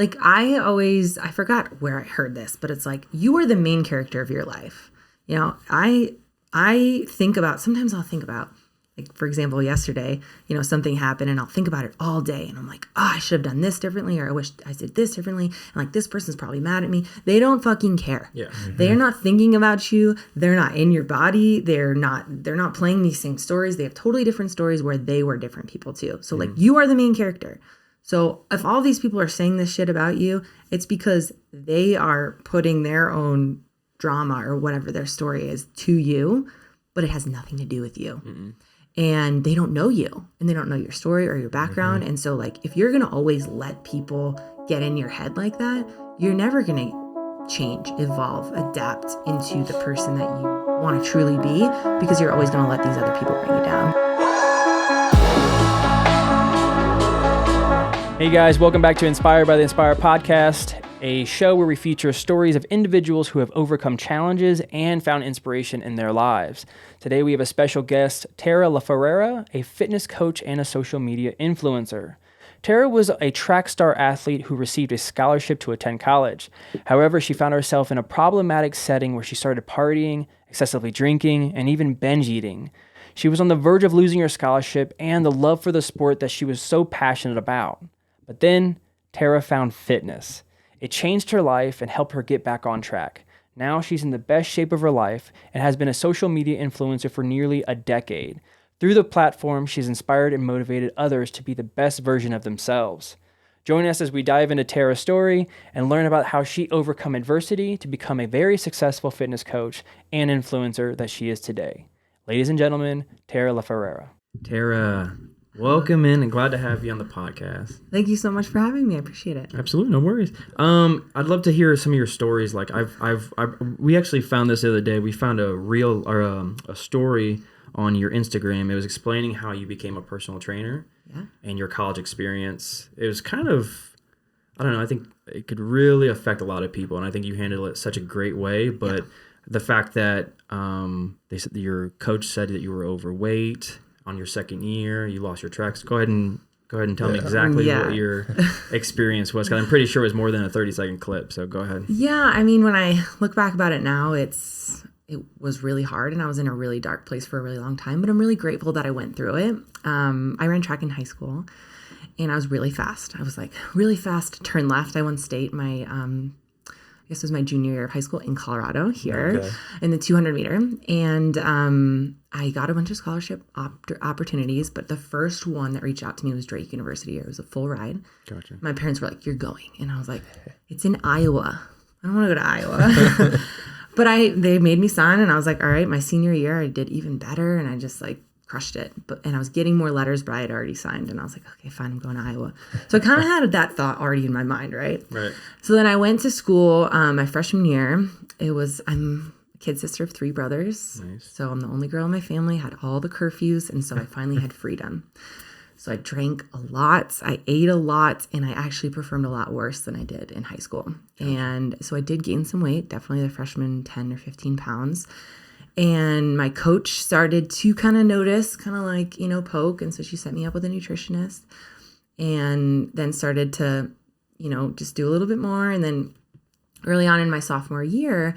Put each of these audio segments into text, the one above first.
Like I forgot where I heard this, but it's like, you are the main character of your life. You know, sometimes I'll think about, like, for example, yesterday, you know, something happened and I'll think about it all day. And I'm like, I should have done this differently, or I wish I did this differently. And like, this person's probably mad at me. They don't fucking care. Yeah. Mm-hmm. They're not thinking about you. They're not in your body. They're not playing these same stories. They have totally different stories where they were different people too. So like, you are the main character. So if all these people are saying this shit about you, it's because they are putting their own drama or whatever their story is to you, but it has nothing to do with you. Mm-mm. And they don't know you, and they don't know your story or your background. Mm-hmm. And so like, if you're going to always let people get in your head like that, you're never going to change, evolve, adapt into the person that you want to truly be, because you're always going to let these other people bring you down. Hey guys, welcome back to Inspired by the Inspire podcast, a show where we feature stories of individuals who have overcome challenges and found inspiration in their lives. Today we have a special guest, Tara Laferrara, a fitness coach and a social media influencer. Tara was a track star athlete who received a scholarship to attend college. However, she found herself in a problematic setting where she started partying, excessively drinking, and even binge eating. She was on the verge of losing her scholarship and the love for the sport that she was so passionate about. But then, Tara found fitness. It changed her life and helped her get back on track. Now she's in the best shape of her life and has been a social media influencer for nearly a decade. Through the platform, she's inspired and motivated others to be the best version of themselves. Join us as we dive into Tara's story and learn about how she overcome adversity to become a very successful fitness coach and influencer that she is today. Ladies and gentlemen, Tara Laferrara. Tara, welcome in and glad to have you on the podcast. Thank you so much for having me. I appreciate it. Absolutely, no worries. I'd love to hear some of your stories. Like we actually found this the other day. We found a reel or a story on your Instagram. It was explaining how you became a personal trainer and your college experience. It was kind of, I don't know, I think it could really affect a lot of people, and I think you handled it such a great way. But the fact that they said your coach said that you were overweight on your second year, you lost your tracks. Go ahead and tell me exactly what your experience was, because I'm pretty sure it was more than a 30-second clip. So go ahead. Yeah, I mean, when I look back about it now, it was really hard, and I was in a really dark place for a really long time. But I'm really grateful that I went through it. I ran track in high school, and I was really fast. I was like really fast. Turn left. I won state my I guess it was my junior year of high school in Colorado here in the 200 meter. And I got a bunch of scholarship opportunities, but the first one that reached out to me was Drake University. It was a full ride. Gotcha. My parents were like, "You're going." And I was like, "It's in Iowa. I don't want to go to Iowa." But they made me sign, and I was like, all right, my senior year, I did even better. And I just like crushed it. And I was getting more letters, but I had already signed, and I was like, okay, fine, I'm going to Iowa. So I kind of had that thought already in my mind, right? Right. So then I went to school my freshman year. I'm a kid sister of 3 brothers. Nice. So I'm the only girl in my family, had all the curfews, and so I finally had freedom. So I drank a lot, I ate a lot, and I actually performed a lot worse than I did in high school. Gotcha. And so I did gain some weight, definitely the freshman 10 or 15 pounds. And my coach started to kind of notice, kind of like, poke. And so she set me up with a nutritionist, and then started to, just do a little bit more. And then early on in my sophomore year,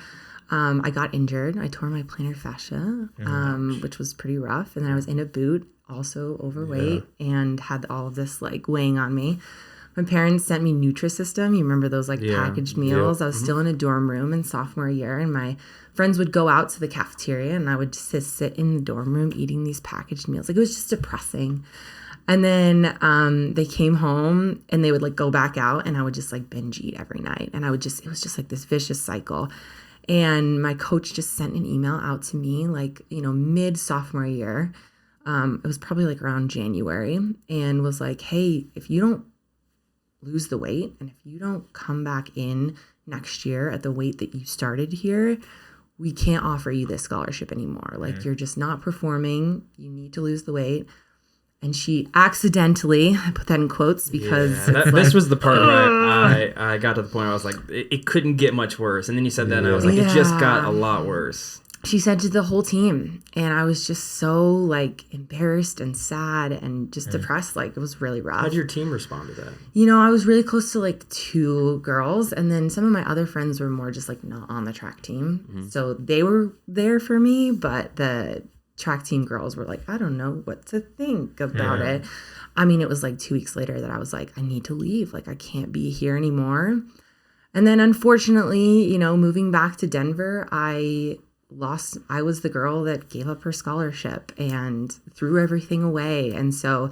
I got injured. I tore my plantar fascia, which was pretty rough. And then I was in a boot, also overweight, and had all of this like weighing on me. My parents sent me Nutrisystem. You remember those packaged meals? I was still in a dorm room in sophomore year, and my friends would go out to the cafeteria, and I would just sit in the dorm room eating these packaged meals. Like, it was just depressing. And then they came home, and they would go back out, and I would just binge eat every night. And it was just like this vicious cycle. And my coach just sent an email out to me mid sophomore year. It was probably around January, and was like, hey, if you don't lose the weight, and if you don't come back in next year at the weight that you started here, we can't offer you this scholarship anymore. You're just not performing. You need to lose the weight. And she accidentally, I put that in quotes because this was the part where I got to the point where I was like, it couldn't get much worse. And then you said that, and I was like, it just got a lot worse. she said to the whole team, and I was just so like embarrassed and sad and just depressed. Like it was really rough. How did your team respond to that? You know, I was really close to like 2 girls, and then some of my other friends were more just like not on the track team. So they were there for me, but the track team girls were like, I don't know what to think about it. I mean, it was like 2 weeks later that I was like, I need to leave. Like I can't be here anymore. And then unfortunately, you know, moving back to Denver, I was the girl that gave up her scholarship and threw everything away. And so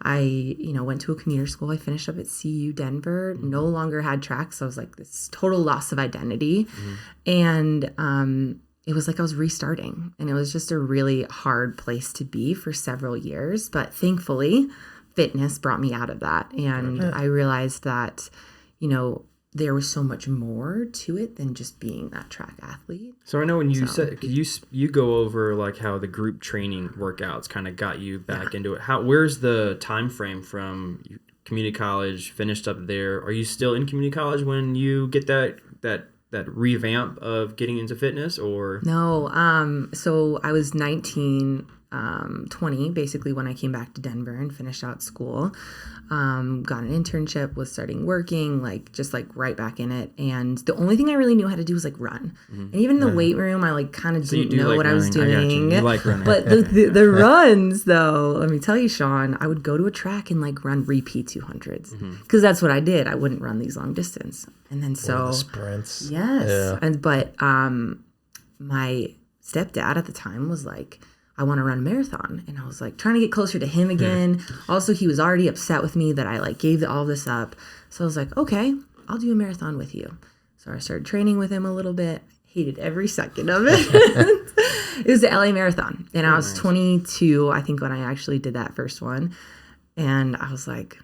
I, you know, went to a commuter school. I finished up at CU Denver, no longer had track. So I was like this total loss of identity. And it was like I was restarting, and it was just a really hard place to be for several years. But thankfully, fitness brought me out of that. And I realized that, you know, there was so much more to it than just being that track athlete. So I know when you said, could you go over like how the group training workouts kind of got you back into it? Where's the time frame from community college, finished up there? Are you still in community college when you get that revamp of getting into fitness, or? No. So I was 19, 20, basically when I came back to Denver and finished out school. Got an internship, was starting working, like just like right back in it. And the only thing I really knew how to do was like run. And even in the weight room, I like kind of didn't know like what I was running. doing. You like running. But the runs though, let me tell you, Sean, I would go to a track and like run repeat 200s because that's what I did. I wouldn't run these long distance. And then so the sprints. Yes. Yeah. But my stepdad at the time was like, I want to run a marathon. And I was like trying to get closer to him again. Also, he was already upset with me that I like gave all this up. So I was like, okay, I'll do a marathon with you. So I started training with him a little bit. Hated every second of it. It was the LA Marathon. And I was 22, I think, when I actually did that first one. And I was like,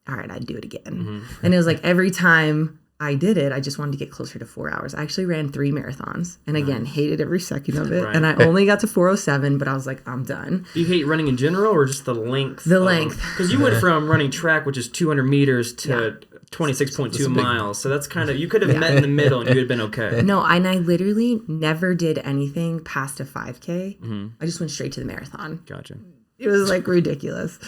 all right, I'd do it again. And it was like every time I did it, I just wanted to get closer to 4 hours. I actually ran 3 marathons, and again, hated every second of it. And I only got to 4:07, but I was like, I'm done. Do you hate running in general, or just the length? The length. Because you went from running track, which is 200 meters, to 26.2 miles. So that's kind of, you could have met in the middle and you would have been okay. No, and I literally never did anything past a 5K. I just went straight to the marathon. Gotcha. It was like ridiculous.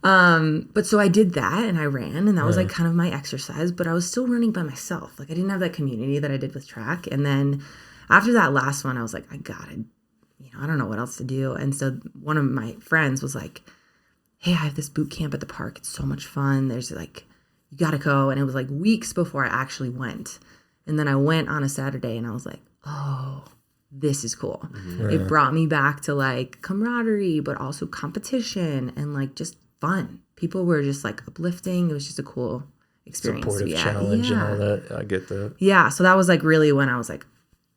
But so I did that and I ran, and that was like kind of my exercise, but I was still running by myself. Like I didn't have that community that I did with track. And then after that last one, I was like, I don't know what else to do. And so one of my friends was like, hey, I have this boot camp at the park. It's so much fun. There's like, you got to go. And it was like weeks before I actually went. And then I went on a Saturday and I was like, oh, this is cool. It brought me back to like camaraderie, but also competition and like just fun. People were just like uplifting. It was just a cool experience. Supportive challenge and all that. I get that. Yeah. So that was like really when I was like,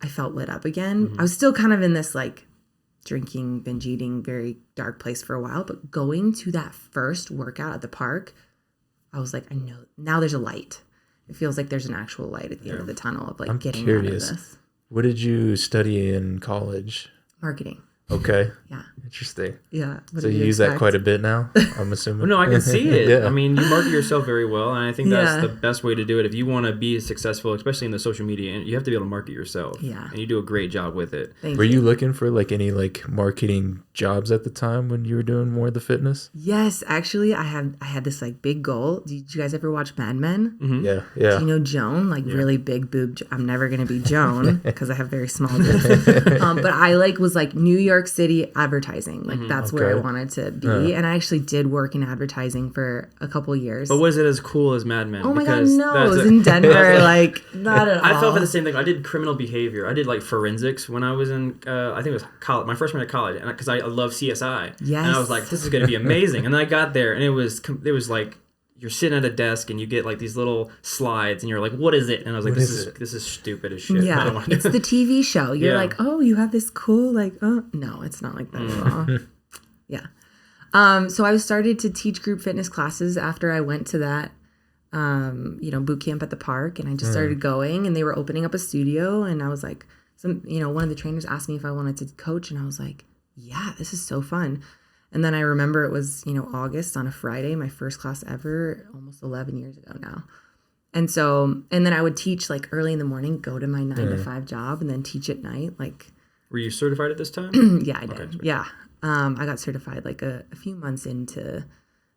I felt lit up again. I was still kind of in this like drinking, binge eating, very dark place for a while, but going to that first workout at the park, I was like, I know now there's a light. It feels like there's an actual light at the end of the tunnel of like getting out of this. What did you study in college? Marketing. Okay. Yeah. Interesting. Yeah. So you use that quite a bit now, I'm assuming? Well, no, I can see it. Yeah. I mean, you market yourself very well, and I think that's the best way to do it. If you want to be successful, especially in the social media, you have to be able to market yourself. Yeah. And you do a great job with it. Were you looking for like any like marketing jobs at the time when you were doing more of the fitness? Yes, actually, I had this like big goal. Did you guys ever watch Mad Men? Yeah, yeah. Do you know Joan? Like really big boob. I'm never gonna be Joan because I have very small boobs. But I like was like New York City advertising. Like that's where I wanted to be. And I actually did work in advertising for a couple years. But was it as cool as Mad Men? Oh my God, no. It was in Denver. Like not at all. I felt for the same thing. I did criminal behavior. I did like forensics when I was in, I think it was college, my freshman at college, because I love CSI. Yes. And I was like, this is going to be amazing. And then I got there, and it was like, you're sitting at a desk and you get like these little slides and you're like, what is it? And I was like, this is stupid as shit. Yeah, it's the TV show. You're like, oh, you have this cool, like, oh, no, it's not like that at all. Yeah. So I started to teach group fitness classes after I went to that, boot camp at the park, and I just started going, and they were opening up a studio, and I was like, one of the trainers asked me if I wanted to coach, and I was like, yeah, this is so fun. And then I remember it was, August on a Friday, my first class ever, almost 11 years ago now. And so, and then I would teach like early in the morning, go to my 9 to 5 job, and then teach at night. Like Were you certified at this time? Yeah, I did. Okay, sweet. Yeah. I got certified like a few months into,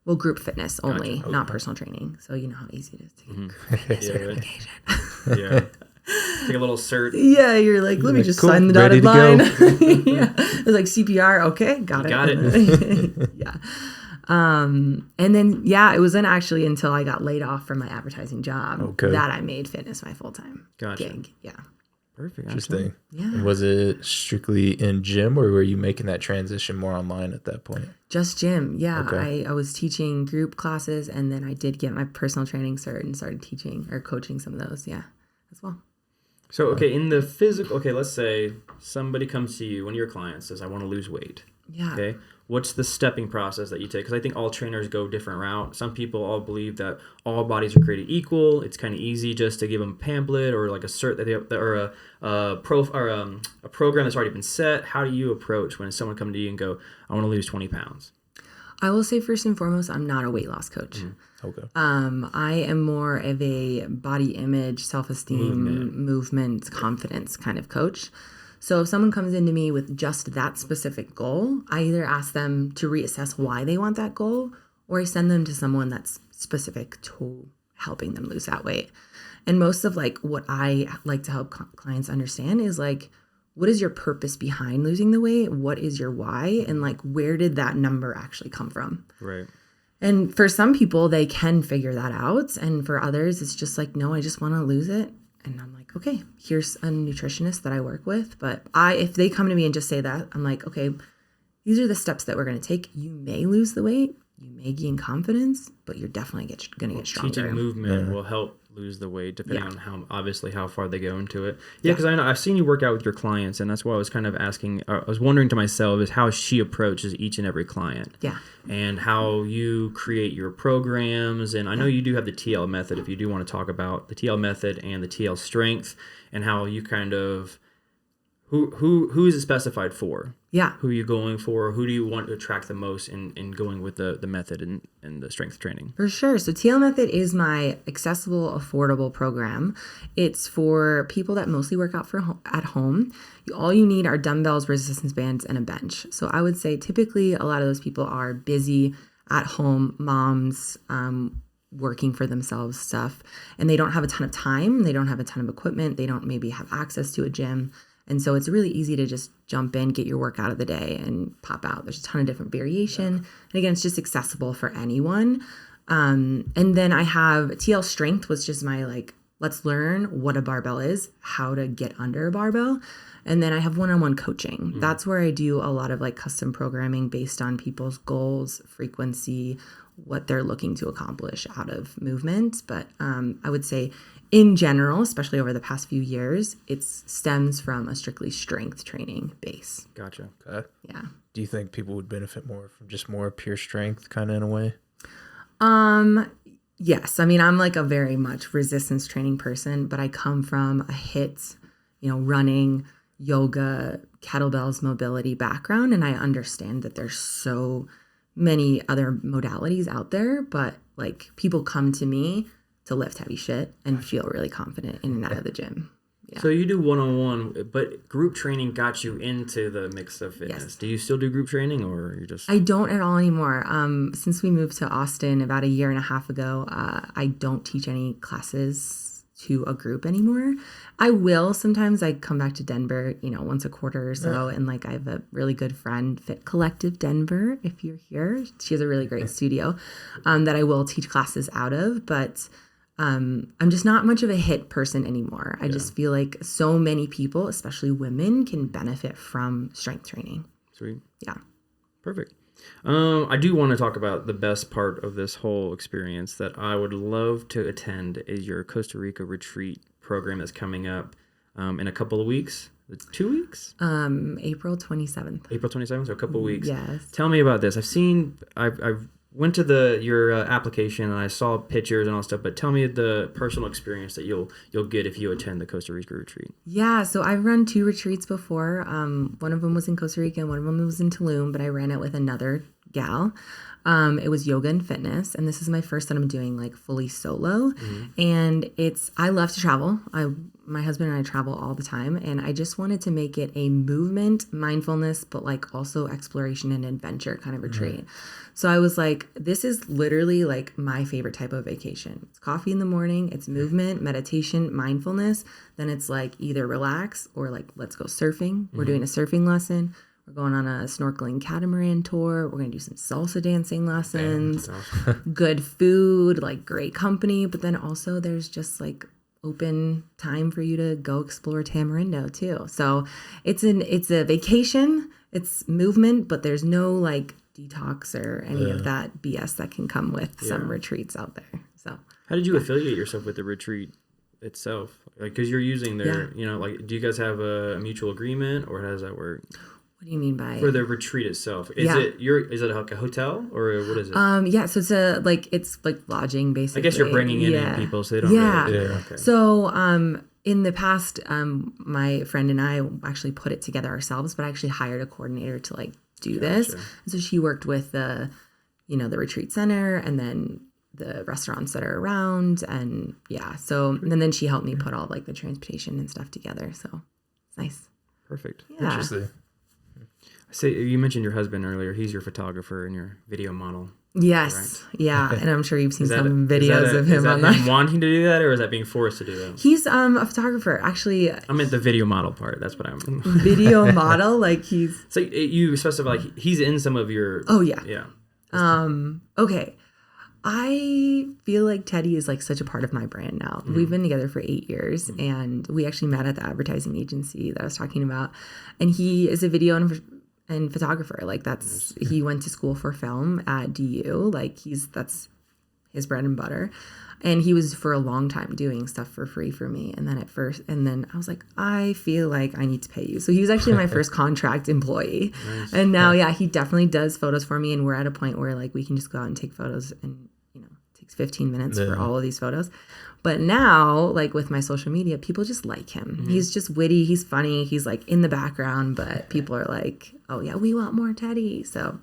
well, group fitness only, Gotcha. not personal training. So you know how easy it is to get group fitness Yeah, right. certification. Yeah. Take a little cert. Yeah, you're like, let me like, just cool, sign the ready dotted to line. Yeah. It's like CPR. Okay, got You it. got it. Yeah. And then, yeah, it wasn't actually until I got laid off from my advertising job Okay. that I made fitness my full-time Gotcha. gig. Yeah. Perfect. Interesting. Yeah. And was it strictly in gym, or were you making that transition more online at that point? Just gym. Yeah. Okay. I was teaching group classes, and then I did get my personal training cert and started teaching or coaching some of those. Yeah, as well. So, okay, in the physical, okay, let's say somebody comes to you, one of your clients says, I want to lose weight. Yeah. Okay. What's the stepping process that you take? Because I think all trainers go different route. Some people all believe that all bodies are created equal. It's kind of easy just to give them a pamphlet or like a cert that they have, or a program that's already been set. How do you approach when someone comes to you and go, I want to lose 20 pounds? I will say first and foremost, I'm not a weight loss coach. Okay. I am more of a body image, self-esteem, movement, confidence kind of coach. So if someone comes into me with just that specific goal, I either ask them to reassess why they want that goal, or I send them to someone that's specific to helping them lose that weight. And most of like what I like to help clients understand is like, what is your purpose behind losing the weight? What is your why? And like, where did that number actually come from? Right. And for some people, they can figure that out. And for others, it's just like, no, I just want to lose it. And I'm like, okay, here's a nutritionist that I work with. But if they come to me and just say that, I'm like, okay, these are the steps that we're going to take. You may lose the weight. You may gain confidence, but you're definitely going to get stronger. Teaching movement will help lose the weight depending on how far they go into it. Yeah, because I know I've seen you work out with your clients, and that's why I was kind of asking. I was wondering to myself is how she approaches each and every client. Yeah. And how you create your programs. And I know you do have the TL method. If you do want to talk about the TL method and the TL strength, and how you kind of who is it specified for? Yeah. Who are you going for? Who do you want to attract the most in going with the method and the strength training? For sure. So TL Method is my accessible, affordable program. It's for people that mostly work out at home. All you need are dumbbells, resistance bands, and a bench. So I would say typically a lot of those people are busy at home, moms, working for themselves stuff, and they don't have a ton of time. They don't have a ton of equipment. They don't maybe have access to a gym. And so it's really easy to just jump in, get your workout of the day, and pop out. There's a ton of different variation. And again, it's just accessible for anyone. And then I have TL Strength, which is my like, let's learn what a barbell is, how to get under a barbell. And then I have one-on-one coaching. That's where I do a lot of like custom programming based on people's goals, frequency, what they're looking to accomplish out of movement. But I would say in general, especially over the past few years, it stems from a strictly strength training base. Gotcha. Okay. Yeah. Do you think people would benefit more from just more pure strength kind of in a way? Yes. I mean, I'm like a very much resistance training person, but I come from a HIIT, running, yoga, kettlebells, mobility background. And I understand that there's so many other modalities out there, but like people come to me to lift heavy shit and feel really confident in and out of the gym. Yeah. So you do one-on-one, but group training got you into the mix of fitness. Yes. Do you still do group training, or you just? I don't at all anymore. Since we moved to Austin about a year and a half ago, I don't teach any classes to a group anymore. I will sometimes. I come back to Denver, once a quarter or so, and like I have a really good friend, Fit Collective Denver. If you're here, she has a really great studio that I will teach classes out of, but. I'm just not much of a HIIT person anymore. I just feel like so many people, especially women, can benefit from strength training. Sweet. Yeah. Perfect. I do want to talk about the best part of this whole experience that I would love to attend is your Costa Rica retreat program that's coming up in a couple of weeks. 2 weeks? April 27th. April 27th, so a couple of weeks. Yes. Tell me about this. I've went to your application and I saw pictures and all stuff, but tell me the personal experience that you'll get if you attend the Costa Rica retreat. Yeah, so I've run 2 retreats before. One of them was in Costa Rica and one of them was in Tulum, but I ran it with another gal. It was yoga and fitness, and this is my first that I'm doing like fully solo. And I love to travel. My husband and I travel all the time, and I just wanted to make it a movement, mindfulness, but like also exploration and adventure kind of retreat. So I was like, this is literally like my favorite type of vacation. It's coffee in the morning, it's movement, meditation, mindfulness. Then it's like either relax or like, let's go surfing. We're doing a surfing lesson. We're going on a snorkeling catamaran tour. We're going to do some salsa dancing lessons, good food, like great company. But then also there's just like open time for you to go explore Tamarindo too. So it's a vacation, it's movement, but there's no like detox or any of that BS that can come with some retreats out there. So how did you affiliate yourself with the retreat itself? Like, because you're using their, you know, like, do you guys have a mutual agreement, or how does that work? What do you mean by for the retreat itself? Is it like a hotel, or what is it? Yeah, so it's like lodging basically. I guess you're bringing in people, so they don't really. Okay. So in the past, my friend and I actually put it together ourselves, but I actually hired a coordinator to like do this. And so she worked with the retreat center and then the restaurants that are around, and and then she helped me put all like the transportation and stuff together. So it's nice. Perfect. Yeah. Interesting. So you mentioned your husband earlier. He's your photographer and your video model. Yes. Right? Yeah. And I'm sure you've seen some videos of him online. Him wanting to do that, or is that being forced to do that? He's a photographer. Actually, I meant the video model part. That's what I meant. Video model, like he's. So you specify like he's in some of your. Oh yeah. Yeah. Okay. I feel like Teddy is like such a part of my brand now. We've been together for 8 years, and we actually met at the advertising agency that I was talking about. And he is a video and photographer. Like he went to school for film at DU. Like that's his bread and butter. And he was for a long time doing stuff for free for me. And then I was like, I feel like I need to pay you. So he was actually my first contract employee. Nice. And now, he definitely does photos for me. And we're at a point where like we can just go out and take photos, and it takes 15 minutes for all of these photos. But now, like with my social media, people just like him. Mm-hmm. He's just witty. He's funny. He's like in the background, but people are like, oh yeah, we want more Teddy. So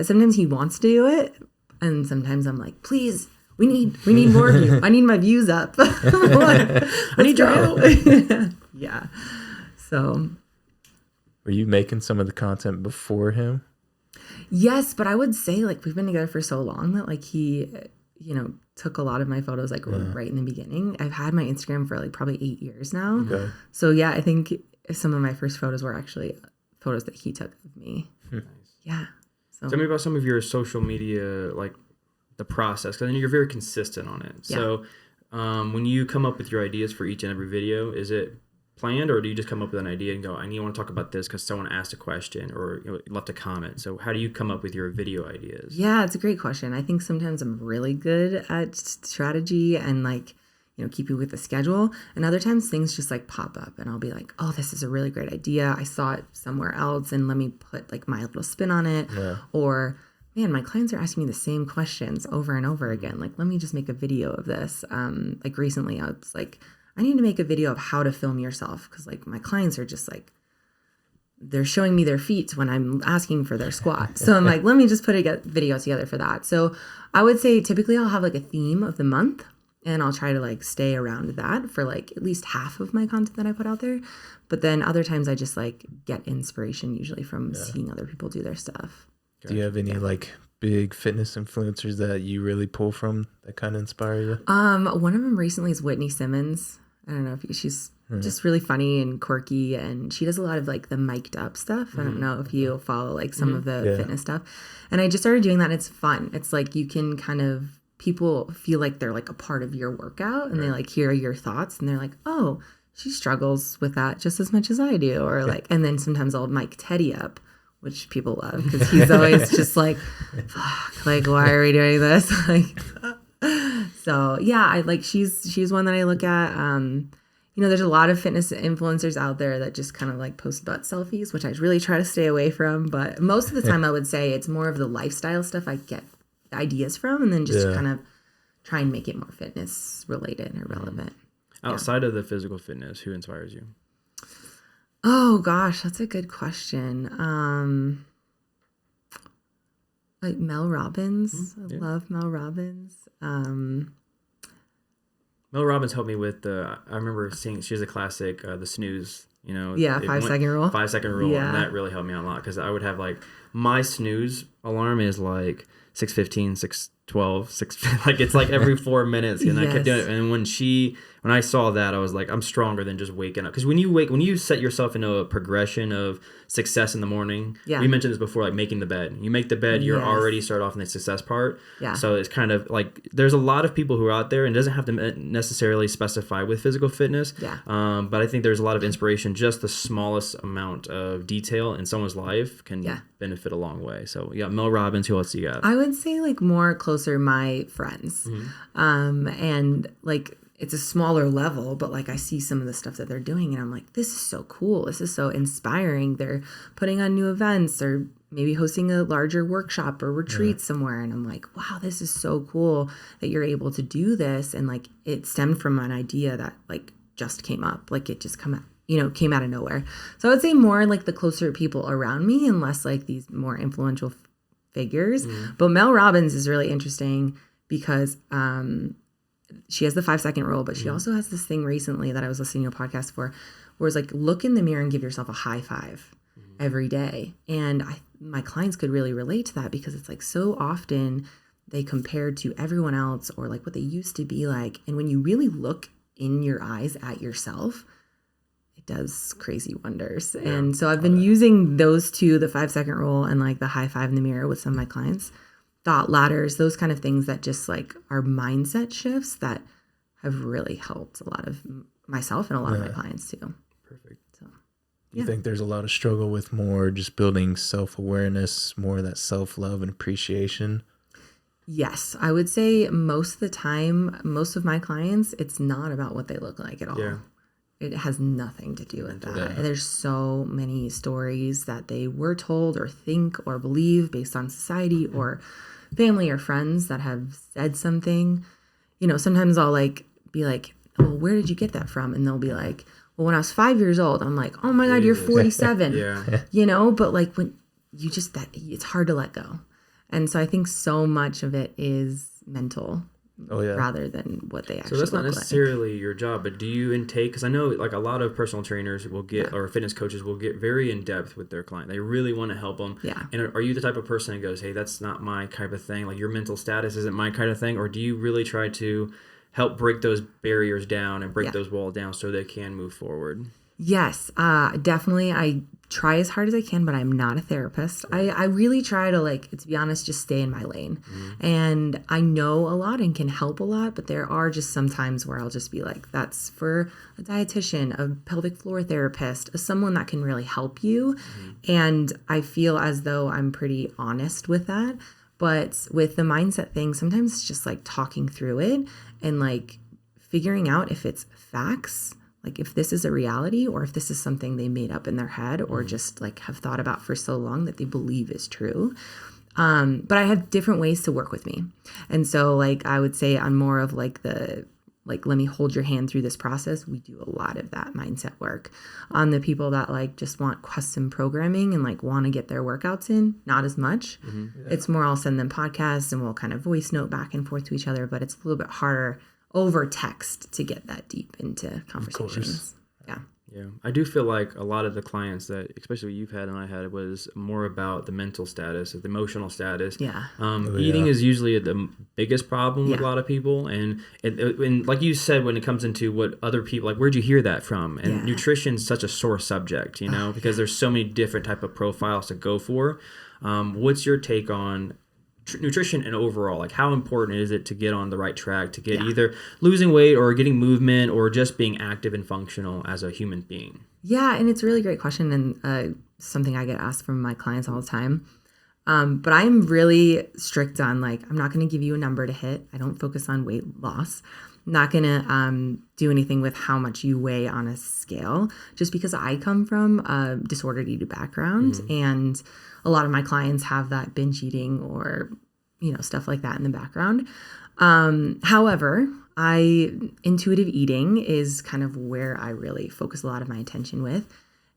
sometimes he wants to do it. And sometimes I'm like, please, we need more of you. I need my views up. I need your help. Yeah. So. Were you making some of the content before him? Yes, but I would say like we've been together for so long that like he, took a lot of my photos like right in the beginning. I've had my Instagram for like probably 8 years now. Okay. So yeah, I think some of my first photos were actually photos that he took of me. Nice. Yeah. So tell me about some of your social media, like the process, because I know you're very consistent on it. Yeah. So when you come up with your ideas for each and every video, is it planned, or do you just come up with an idea and go, I want to talk about this because someone asked a question or left a comment? So how do you come up with your video ideas? Yeah, it's a great question. I think sometimes I'm really good at strategy and like, keeping with the schedule. And other times things just like pop up and I'll be like, oh, this is a really great idea. I saw it somewhere else and let me put like my little spin on it. Yeah. Or man, my clients are asking me the same questions over and over again. Like, let me just make a video of this. Like recently I was like, I need to make a video of how to film yourself. Cause like my clients are just like, they're showing me their feet when I'm asking for their squat. So I'm like, let me just put a video together for that. So I would say typically I'll have like a theme of the month and I'll try to like stay around that for like at least half of my content that I put out there. But then other times I just like get inspiration usually from seeing other people do their stuff. Do you have any like big fitness influencers that you really pull from that kind of inspire you? One of them recently is Whitney Simmons. I don't know if she's just really funny and quirky, and she does a lot of like the mic'd up stuff. I don't know if you follow like some of the fitness stuff. And I just started doing that. And it's fun. It's like you can people feel like they're like a part of your workout and they like hear your thoughts and they're like, oh, she struggles with that just as much as I do. Or like, and then sometimes I'll mic Teddy up, which people love because he's always just like, fuck, like, why are we doing this? Like, so yeah, I like, she's one that I look at. There's a lot of fitness influencers out there that just kind of like post butt selfies, which I really try to stay away from. But most of the time I would say it's more of the lifestyle stuff I get ideas from, and then just kind of try and make it more fitness related or relevant. Outside of the physical fitness, who inspires you? Oh gosh, that's a good question. Like Mel Robbins. Yeah. I love Mel Robbins. Mel Robbins helped me with I remember seeing, she has a classic, The Snooze, you know. Yeah, 5-second rule. 5-second rule. Yeah. And that really helped me out a lot because I would have like, my snooze alarm is like 6:15, 6:12, 6, like it's like every 4 minutes. And I kept doing it. And when I saw that, I was like, I'm stronger than just waking up. Because when you set yourself into a progression of success in the morning, we mentioned this before, like making the bed. You make the bed, you're already start off in the success part. Yeah. So it's kind of like, there's a lot of people who are out there, and it doesn't have to necessarily specify with physical fitness. Yeah. But I think there's a lot of inspiration. Just the smallest amount of detail in someone's life can benefit a long way. So you got Mel Robbins. Who else you got? I would say like more closer my friends. And like, it's a smaller level, but like I see some of the stuff that they're doing and I'm like, this is so cool. This is so inspiring. They're putting on new events or maybe hosting a larger workshop or retreat somewhere. And I'm like, wow, this is so cool that you're able to do this. And like, it stemmed from an idea that like just came up, like it just came out of nowhere. So I would say more like the closer people around me and less like these more influential figures. But Mel Robbins is really interesting because, she has the 5-second rule, but she also has this thing recently that I was listening to a podcast for, where it's like, look in the mirror and give yourself a high five every day. And my clients could really relate to that because it's like so often they compare to everyone else or like what they used to be like. And when you really look in your eyes at yourself, it does crazy wonders. Yeah. And so I've been using those two, the 5-second rule and like the high five in the mirror with some of my clients. Thought ladders, those kind of things that just like are mindset shifts that have really helped a lot of myself and a lot of my clients too. Perfect. So, You think there's a lot of struggle with more just building self-awareness, more of that self-love and appreciation? Yes, I would say most of the time, most of my clients, it's not about what they look like at all. Yeah. It has nothing to do with that. Yeah. There's so many stories that they were told or think or believe based on society or family or friends that have said something. You know, sometimes I'll like be like, well, where did you get that from? And they'll be like, well, when I was 5 years old, I'm like, oh my God, you're 47. You know, but like when you just, that it's hard to let go. And so I think so much of it is mental. Rather than what they actually So that's not look necessarily like. your job, but do you intake, because I know like a lot of personal trainers will get, or fitness coaches will get very in depth with their client. They really want to help them. Yeah. And are you the type of person that goes, hey, that's not my type of thing, like your mental status isn't my kind of thing? Or do you really try to help break those barriers down and break those walls down so they can move forward? Yes, definitely. I try as hard as I can, but I'm not a therapist. I really try to, like, to be honest, just stay in my lane. And I know a lot and can help a lot, but there are just some times where I'll just be like, that's for a dietitian, a pelvic floor therapist, someone that can really help you. And I feel as though I'm pretty honest with that. But with the mindset thing, sometimes it's just like talking through it and like figuring out if it's facts, like if this is a reality or if this is something they made up in their head or just like have thought about for so long that they believe is true. But I have different ways to work with me. And so like I would say I'm more of like let me hold your hand through this process. We do a lot of that mindset work. On the people that like just want custom programming and like want to get their workouts in, not as much. It's more I'll send them podcasts and we'll kind of voice note back and forth to each other, but it's a little bit harder over text to get that deep into conversations. Yeah. I do feel like a lot of the clients that, especially you've had and I had, was more about the mental status, the emotional status. Eating is usually the biggest problem with a lot of people. And like you said, when it comes into what other people, like, where'd you hear that from? And nutrition's such a sore subject, you know, because there's so many different type of profiles to go for. What's your take on nutrition and overall, like how important is it to get on the right track, to get either losing weight or getting movement or just being active and functional as a human being? Yeah, and it's a really great question and something I get asked from my clients all the time. But I'm really strict on like, I'm not going to give you a number to hit. I don't focus on weight loss. I'm not going to do anything with how much you weigh on a scale, just because I come from a disordered eating background and a lot of my clients have that binge eating or, you know, stuff like that in the background. However, intuitive eating is kind of where I really focus a lot of my attention with.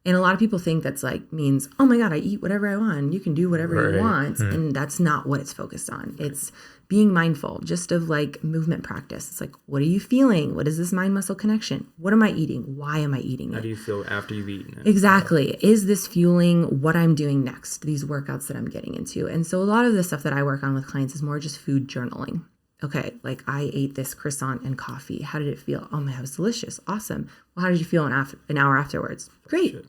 And a lot of people think that's like means, oh my God, I eat whatever I want. You can do whatever you want. And that's not what it's focused on. It's being mindful just of like movement practice. It's like, what are you feeling? What is this mind muscle connection? What am I eating? Why am I eating it? How do you feel after you've eaten it? Exactly. Is this fueling what I'm doing next? These workouts that I'm getting into. And so a lot of the stuff that I work on with clients is more just food journaling. Okay, like I ate this croissant and coffee. How did it feel? Oh my, it was delicious. Awesome. Well, how did you feel an hour afterwards? Great. Shit.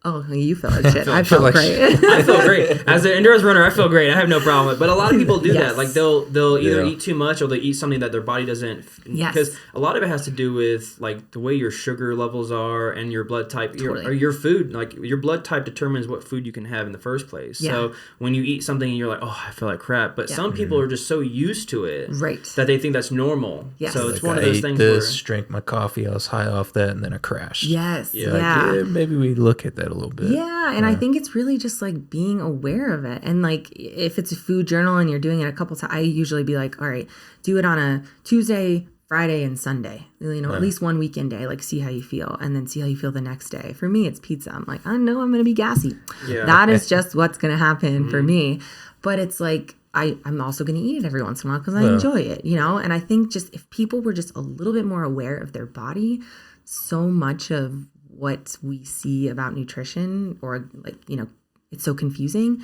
Oh, you feel like shit. I felt like great. I feel great. As an endurance runner, I feel great. I have no problem with it. But a lot of people do Yes. that. Like they'll either eat too much or they eat something that their body doesn't. Yes. Because a lot of it has to do with like the way your sugar levels are and your blood type, Totally. or your food. Like your blood type determines what food you can have in the first place. Yeah. So when you eat something and you're like, oh, I feel like crap. But some people are just so used to it Right. that they think that's normal. Yes. So it's Like, one of I those ate things this, drank my coffee, I was high off that, and then I crashed. Yes. Yeah. Yeah. Like, maybe we look at that a little bit. Yeah, and I think it's really just like being aware of it. And like if it's a food journal and you're doing it a couple times, I usually be like, all right, do it on a Tuesday, Friday, and Sunday. You know, at least one weekend day, like see how you feel and then see how you feel the next day. For me, it's pizza. I'm like, I know I'm going to be gassy. Yeah. That is just what's going to happen for me. But it's like, I'm also going to eat it every once in a while because I enjoy it, you know? And I think just if people were just a little bit more aware of their body, so much of what we see about nutrition or like, you know, it's so confusing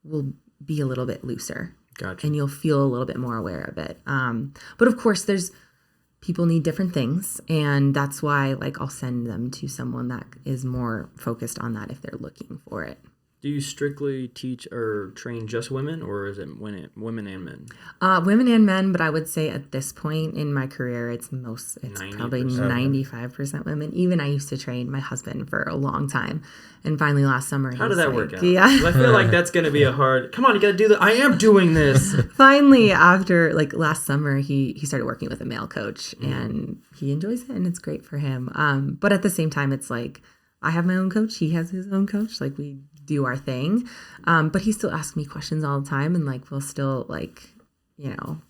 will be a little bit looser. Gotcha. And you'll feel a little bit more aware of it. But of course, people need different things. And that's why like I'll send them to someone that is more focused on that if they're looking for it. Do you strictly teach or train just women, or is it women and men? Women and men, but I would say at this point in my career, it's 90%. probably 95% women. Even I used to train my husband for a long time. And finally last summer, How did that work out? Yeah. 'Cause I feel like that's going to be a hard, come on, you got to do that. I am doing this. Finally, after like last summer, he started working with a male coach and he enjoys it and it's great for him. But at the same time, it's like I have my own coach. He has his own coach. Like we do our thing. But he still asks me questions all the time and like we'll still like, you know,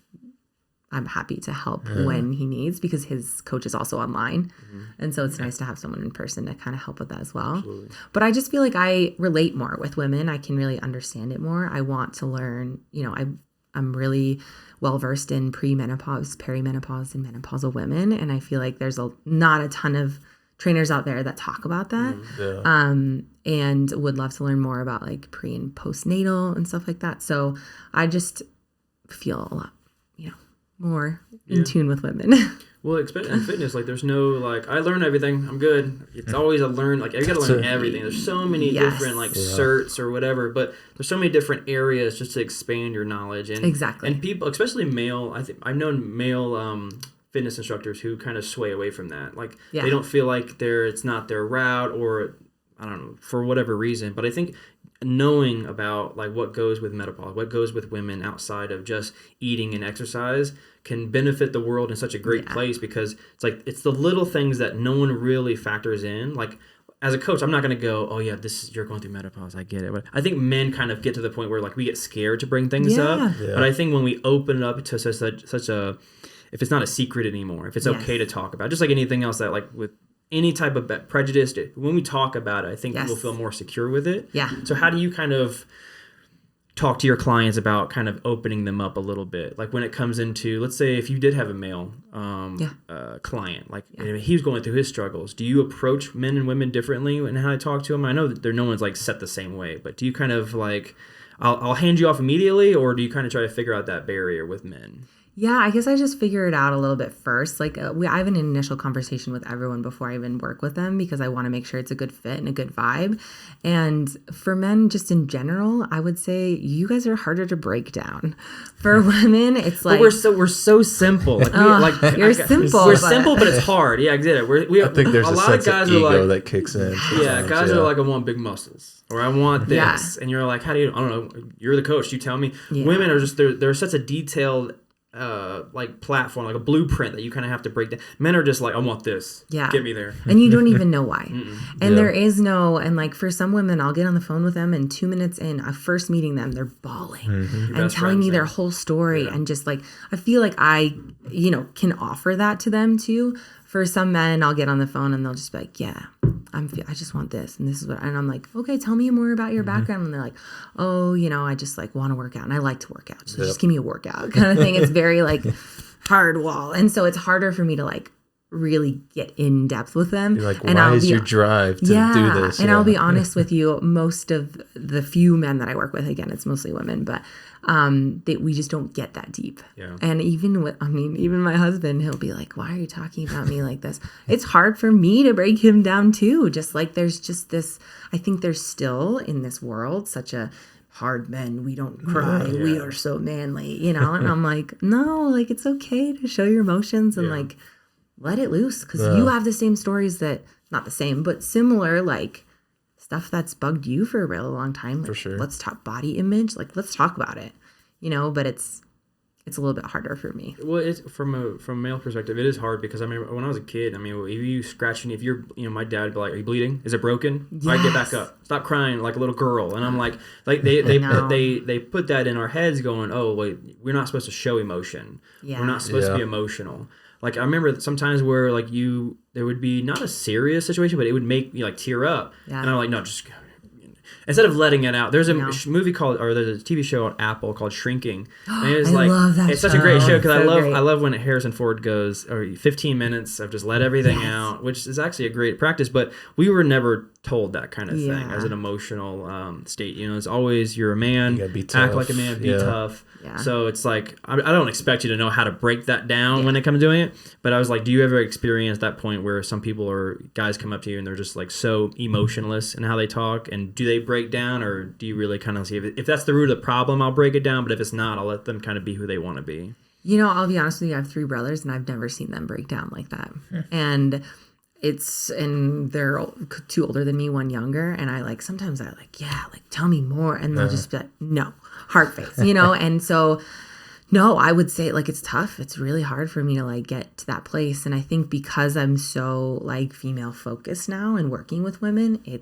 I'm happy to help when he needs because his coach is also online. And so it's nice to have someone in person to kind of help with that as well. Absolutely. But I just feel like I relate more with women. I can really understand it more. I want to learn, you know, I'm really well versed in premenopause, perimenopause, and menopausal women. And I feel like there's not a ton of trainers out there that talk about that. And would love to learn more about like pre and postnatal and stuff like that. So I just feel a lot, you know, more in tune with women. Well, in fitness, like there's no like I learn everything. I'm good. It's always a learn. Like you got to learn everything. There's so many different like certs or whatever, but there's so many different areas just to expand your knowledge. And Exactly. And people, especially male, I think I've known male fitness instructors who kind of sway away from that. Like they don't feel like it's not their route or I don't know for whatever reason. But I think knowing about like what goes with menopause, what goes with women outside of just eating and exercise can benefit the world in such a great place because it's like it's the little things that no one really factors in. Like as a coach, I'm not going to go, oh yeah, you're going through menopause. I get it. But I think men kind of get to the point where like we get scared to bring things up. Yeah. But I think when we open it up to such a, if it's not a secret anymore, if it's okay to talk about, just like anything else that like with any type of prejudice, when we talk about it, I think people feel more secure with it. Yeah. So how do you kind of talk to your clients about kind of opening them up a little bit? Like when it comes into, let's say if you did have a male client, like he was going through his struggles, do you approach men and women differently in how to talk to them? I know that no one's like set the same way, but do you kind of like, I'll hand you off immediately, or do you kind of try to figure out that barrier with men? Yeah, I guess I just figure it out a little bit first. Like I have an initial conversation with everyone before I even work with them because I want to make sure it's a good fit and a good vibe. And for men, just in general, I would say you guys are harder to break down. For women, it's like but we're so simple. Like you're simple. We're simple, but it's hard. Yeah, I get it. I think there's a lot of guys ego that kicks in. Yeah, guys are like, I want big muscles, or I want this, and you're like, how do you? I don't know. You're the coach. You tell me. Yeah. Women are just they're such a detailed. Like platform, like a blueprint that you kind of have to break down. Men are just like, I want this. Yeah. Get me there. And you don't even know why. And there is no, and like for some women, I'll get on the phone with them and 2 minutes in, first meeting them, they're bawling and telling me their whole story. And just like, I feel like I, can offer that to them too. for some men, I'll get on the phone and they'll just be like, yeah, I just want this. And this is what, and I'm like, okay, tell me more about your background. And they're like, oh, I just like want to work out and I like to work out. So just give me a workout kind of thing. It's very like hard wall. And so it's harder for me to like really get in depth with them. You're like, and why is your drive to do this? And I'll be honest with you, most of the few men that I work with, again, it's mostly women, but we just don't get that deep. Yeah. And even my husband, he'll be like, why are you talking about me like this? It's hard for me to break him down too. Just like there's just this, I think there's still in this world such a hard men, we don't cry, we are so manly, and I'm like, no, like it's okay to show your emotions and like let it loose, because you have the same stories that, not the same, but similar, like stuff that's bugged you for a really long time. Like, for sure. Let's talk body image. Like, let's talk about it, but it's a little bit harder for me. Well, it's from a male perspective, it is hard because I remember when I was a kid, if you scratch me, if you're, my dad would be like, are you bleeding? Is it broken? Yes. All right, get back up. Stop crying like a little girl. And I'm like they put that in our heads going, oh, wait, we're not supposed to show emotion. Yeah. We're not supposed to be emotional. Like, I remember sometimes where, like, there would be not a serious situation, but it would make me, like, tear up. Yeah. And I'm like, no, just... Instead of letting it out, there's a there's a TV show on Apple called Shrinking. And it's I love that It's such a great show because so I love when Harrison Ford goes, 15 minutes of just let everything out, which is actually a great practice. But we were never told that kind of thing as an emotional state. It's always you're a man, you gotta be tough. Act like a man, be tough. Yeah. So it's like, I don't expect you to know how to break that down when it comes to doing it. But I was like, do you ever experience that point where some people or guys come up to you and they're just like so emotionless in how they talk? And do they break down, or do you really kind of see if that's the root of the problem, I'll break it down. But if it's not, I'll let them kind of be who they want to be. I'll be honest with you. I have 3 brothers and I've never seen them break down like that. And they're 2 older than me, 1 younger. And sometimes I tell me more. And they'll just be like, no, hard face, And so, no, I would say it's tough. It's really hard for me to get to that place. And I think because I'm so female focused now and working with women, I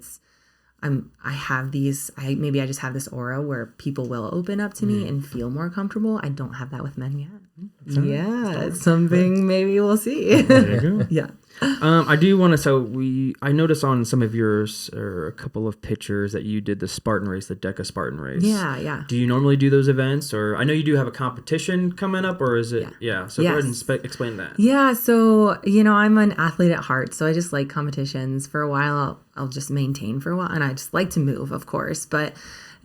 just have this aura where people will open up to me and feel more comfortable. I don't have that with men yet. It's something maybe we'll see. There you go. Yeah. I do want to. I noticed on some of yours or a couple of pictures that you did the Spartan race, the DECA Spartan race. Yeah. Do you normally do those events, or I know you do have a competition coming up, or is it? Yeah. So go ahead and explain that. Yeah. So I'm an athlete at heart, so I just like competitions. For a while, I'll just maintain for a while, and I just like to move, of course, but.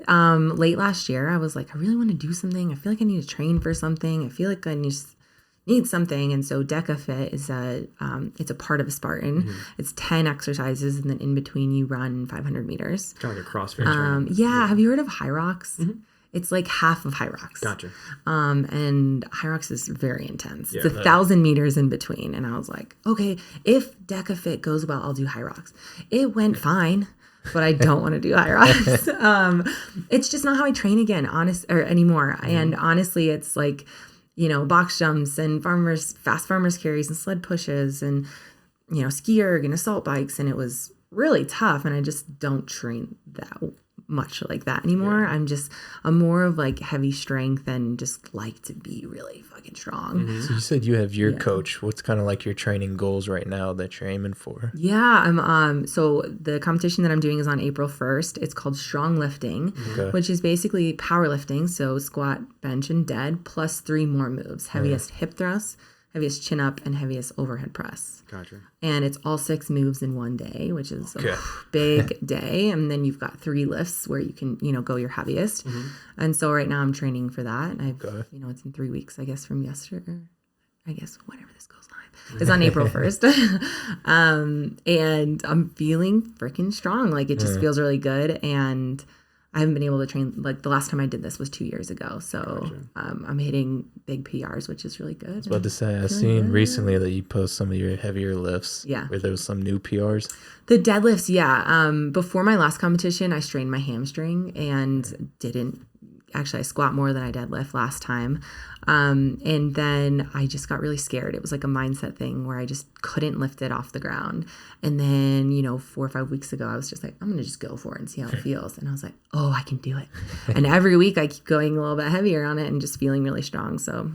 Late last year, I was like, I really want to do something. I feel like I need to train for something. I feel like I need something. And so DECA Fit is it's a part of a Spartan. Mm-hmm. It's 10 exercises, and then in between you run 500 meters. Kind of like a CrossFit training. Yeah. Have you heard of High Rocks? Mm-hmm. It's like half of High Rocks. Gotcha. And High Rocks is very intense. It's 1,000 meters in between. And I was like, okay, if DECA Fit goes well, I'll do High Rocks. It went fine. But I don't want to do high rocks. It's just not how I train anymore. Mm-hmm. And honestly, it's box jumps and fast farmers carries and sled pushes and, ski erg and assault bikes. And it was really tough. And I just don't train that much like that anymore. Yeah. I'm more of heavy strength and just like to be really fucking strong. Mm-hmm. So you said you have your coach. What's kind of your training goals right now that you're aiming for? Yeah, I'm so the competition that I'm doing is on April 1st. It's called Strong Lifting, which is basically powerlifting, so squat, bench, and dead, plus 3 more moves: heaviest hip thrust, heaviest chin up, and heaviest overhead press. Gotcha. And it's all 6 moves in one day, which is a big day. And then you've got 3 lifts where you can, go your heaviest. Mm-hmm. And so right now I'm training for that. And it's in 3 weeks, I guess, from yesterday. I guess whenever this goes live. It's on April 1st. And I'm feeling freaking strong. It just feels really good. And I haven't been able to train, the last time I did this was 2 years ago. So I'm hitting big PRs, which is really good. I was about to say, I've seen recently that you post some of your heavier lifts. Yeah. Where there was some new PRs. The deadlifts, yeah. Before my last competition, I strained my hamstring and I squat more than I deadlift last time. And then I just got really scared. It was like a mindset thing where I just couldn't lift it off the ground. And then, 4 or 5 weeks ago, I was just like, I'm going to just go for it and see how it feels. And I was like, oh, I can do it. And every week I keep going a little bit heavier on it and just feeling really strong. So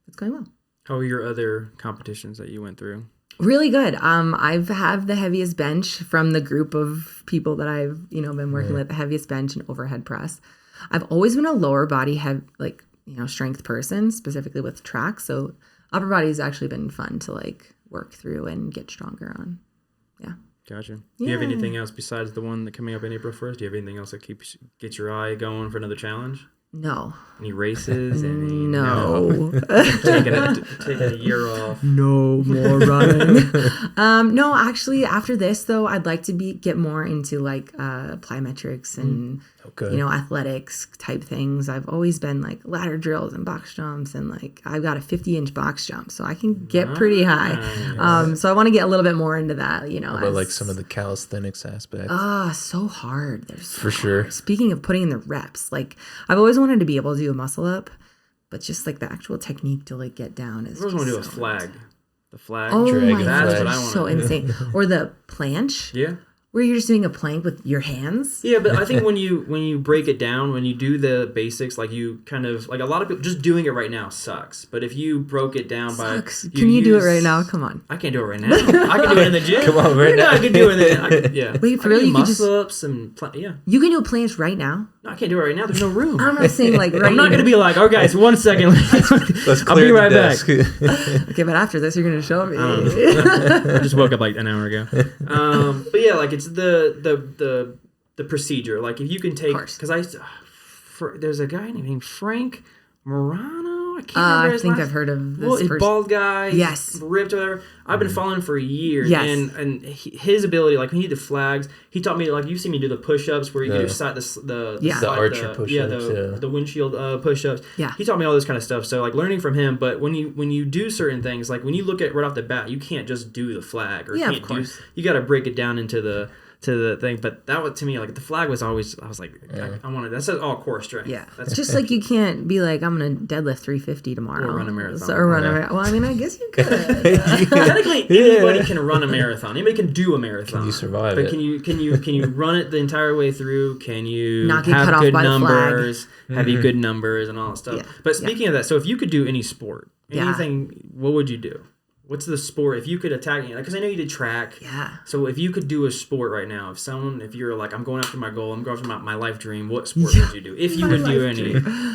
it's going well. How are your other competitions that you went through? Really good. I've have the heaviest bench from the group of people that I've, been working with, the heaviest bench and overhead press. I've always been a lower body strength person, specifically with track. So upper body has actually been fun to like work through and get stronger on. Yeah. Gotcha. Do you have anything else besides the one that coming up in April 1st? Do you have anything else that gets your eye going for another challenge? No. Any races? No. Taking a year off. No more running. No, actually, after this though, I'd like to get more into like plyometrics and athletics type things. I've always been like ladder drills and box jumps, and like I've got a 50-inch box jump, so I can get pretty high. So I want to get a little bit more into that. About like some of the calisthenics aspects. So hard. Sure. Speaking of putting in the reps, like I've always wanted to be able to do a muscle up, but just like the actual technique to like get down is. I always want to do a flag. The flag. Oh Dragon my flag. gosh, That's what I want. so insane. Or the planche. Yeah. Where you're just doing a plank with your hands. Yeah, but I think when you break it down, when you do the basics, like you kind of like a lot of people just doing it right now sucks. But if you broke it down Sucks. Can you do it right now? Come on. I can't do it right now. I can do it in the gym. Come on, right now. I can do it in the yeah. Wait, for I can real? do You can just muscle ups and yeah. you can do a planche right now. No, I can't do it right now. There's no room. I'm not saying like right. I'm not gonna be like, oh guys, 1 second. Let's I'll be clear right the back. desk. Okay, but after this, you're gonna show me. I just woke up like an hour ago. But yeah, like it's the procedure. Like if you can take, because there's a guy named Frank Morano. I can't remember I his think last. I've heard of this Well, person. bald guy. Yes. Ripped or whatever. I've been following for years. Yes. And his ability, like when he did the flags, he taught me, like, you've seen me do the push-ups where you do the archer push-ups. the windshield push-ups. Yeah. He taught me all this kind of stuff. So like learning from him, but when you do certain things, like when you look at right off the bat, you can't just do the flag or of course. You got to break it down into the thing. But that was, to me, like the flag was always, I was like, I wanted, that's all core strength. Yeah. That's Just like you can't be like, I'm going to deadlift 350 tomorrow. Or run a marathon. Or run a marathon. Well, I mean, I guess you could. Technically, anybody can run a marathon. Anybody can do a marathon. Can you survive but it? can you run it the entire way through? Can you Not get cut have off good by the numbers? Have you good numbers and all that stuff? Yeah. But speaking of that, so if you could do any sport, Yeah. anything, what would you do? What's the sport if you could attack? Because I know you did track. Yeah. So if you could do a sport right now, if you're like, I'm going after my goal, I'm going after my life dream, what sport would you do? If you would do any.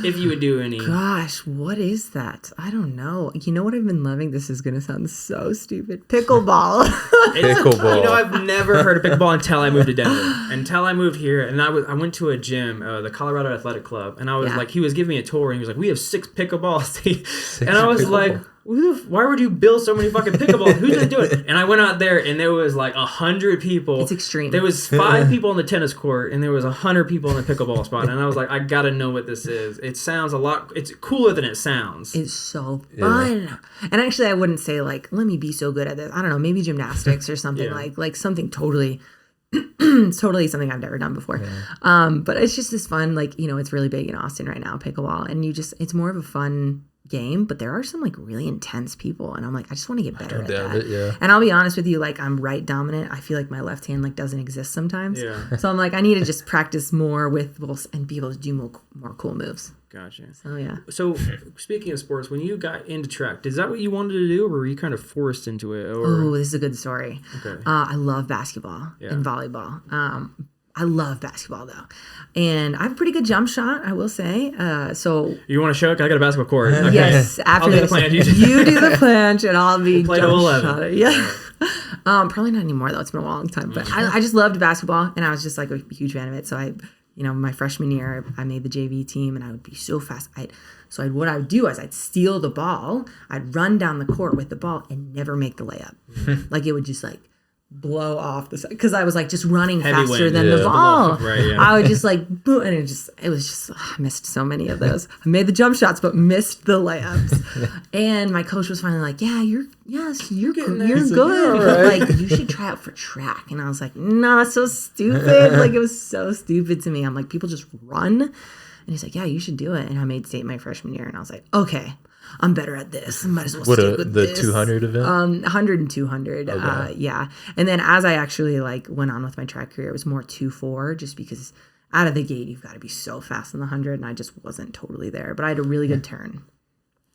If you would do any. Gosh, what is that? I don't know. You know what I've been loving? This is going to sound so stupid. Pickleball. Pickleball. You know, I've never heard of pickleball until I moved to Denver. Until I moved here, and I went to a gym, the Colorado Athletic Club, and I was like, he was giving me a tour, and he was like, we have 6 pickleballs. And I was like, why would you build so many fucking pickleballs? Who's gonna do it? And I went out there, and there was like 100 people. It's extreme. There was 5 people on the tennis court, and there was 100 people in the pickleball spot. And I was like, I gotta know what this is. It sounds a lot. It's cooler than it sounds. It's so fun. And actually, I wouldn't say like, let me be so good at this. I don't know, maybe gymnastics or something like something totally. It's totally something I've never done before. But it's just this fun, like, it's really big in Austin right now, pickleball, and it's more of a fun game, but there are some like really intense people, and I'm like, I just want to get better at that. And I'll be honest with you, like, I'm right dominant. I feel like my left hand like doesn't exist sometimes. So I'm like, I need to just practice more with both and be able to do more cool moves. Gotcha. So yeah. So speaking of sports, when you got into track, is that what you wanted to do, or were you kind of forced into it? Oh, this is a good story. Okay. I love basketball and volleyball. I love basketball though, and I have a pretty good jump shot, I will say. So you want to show it? 'Cause I got a basketball court. Okay. Yes, after I'll this, do the planche. you do the planche, and I'll be play jump to 11. shot. Yeah. Probably not anymore though. It's been a long time, but I just loved basketball, and I was just like a huge fan of it. So my freshman year, I made the JV team, and I would be so fast. What I would do is I'd steal the ball, I'd run down the court with the ball, and never make the layup. Like it would just like blow off the side, because I was like just running faster than the ball. I would just like boom, and it was just I missed so many of those. I made the jump shots but missed the layups. And my coach was finally like, you're good, but like you should try out for track. And I was like, no, that's so stupid. Like it was so stupid to me. I'm like, people just run. And he's like, yeah, you should do it. And I made state my freshman year, and I was like, okay, I'm better at this. I might as well stick with this. The 200 event? 100 and 200. Okay. Yeah. And then as I actually like went on with my track career, it was more 2-4, just because out of the gate, you've got to be so fast in the 100, and I just wasn't totally there. But I had a really good turn.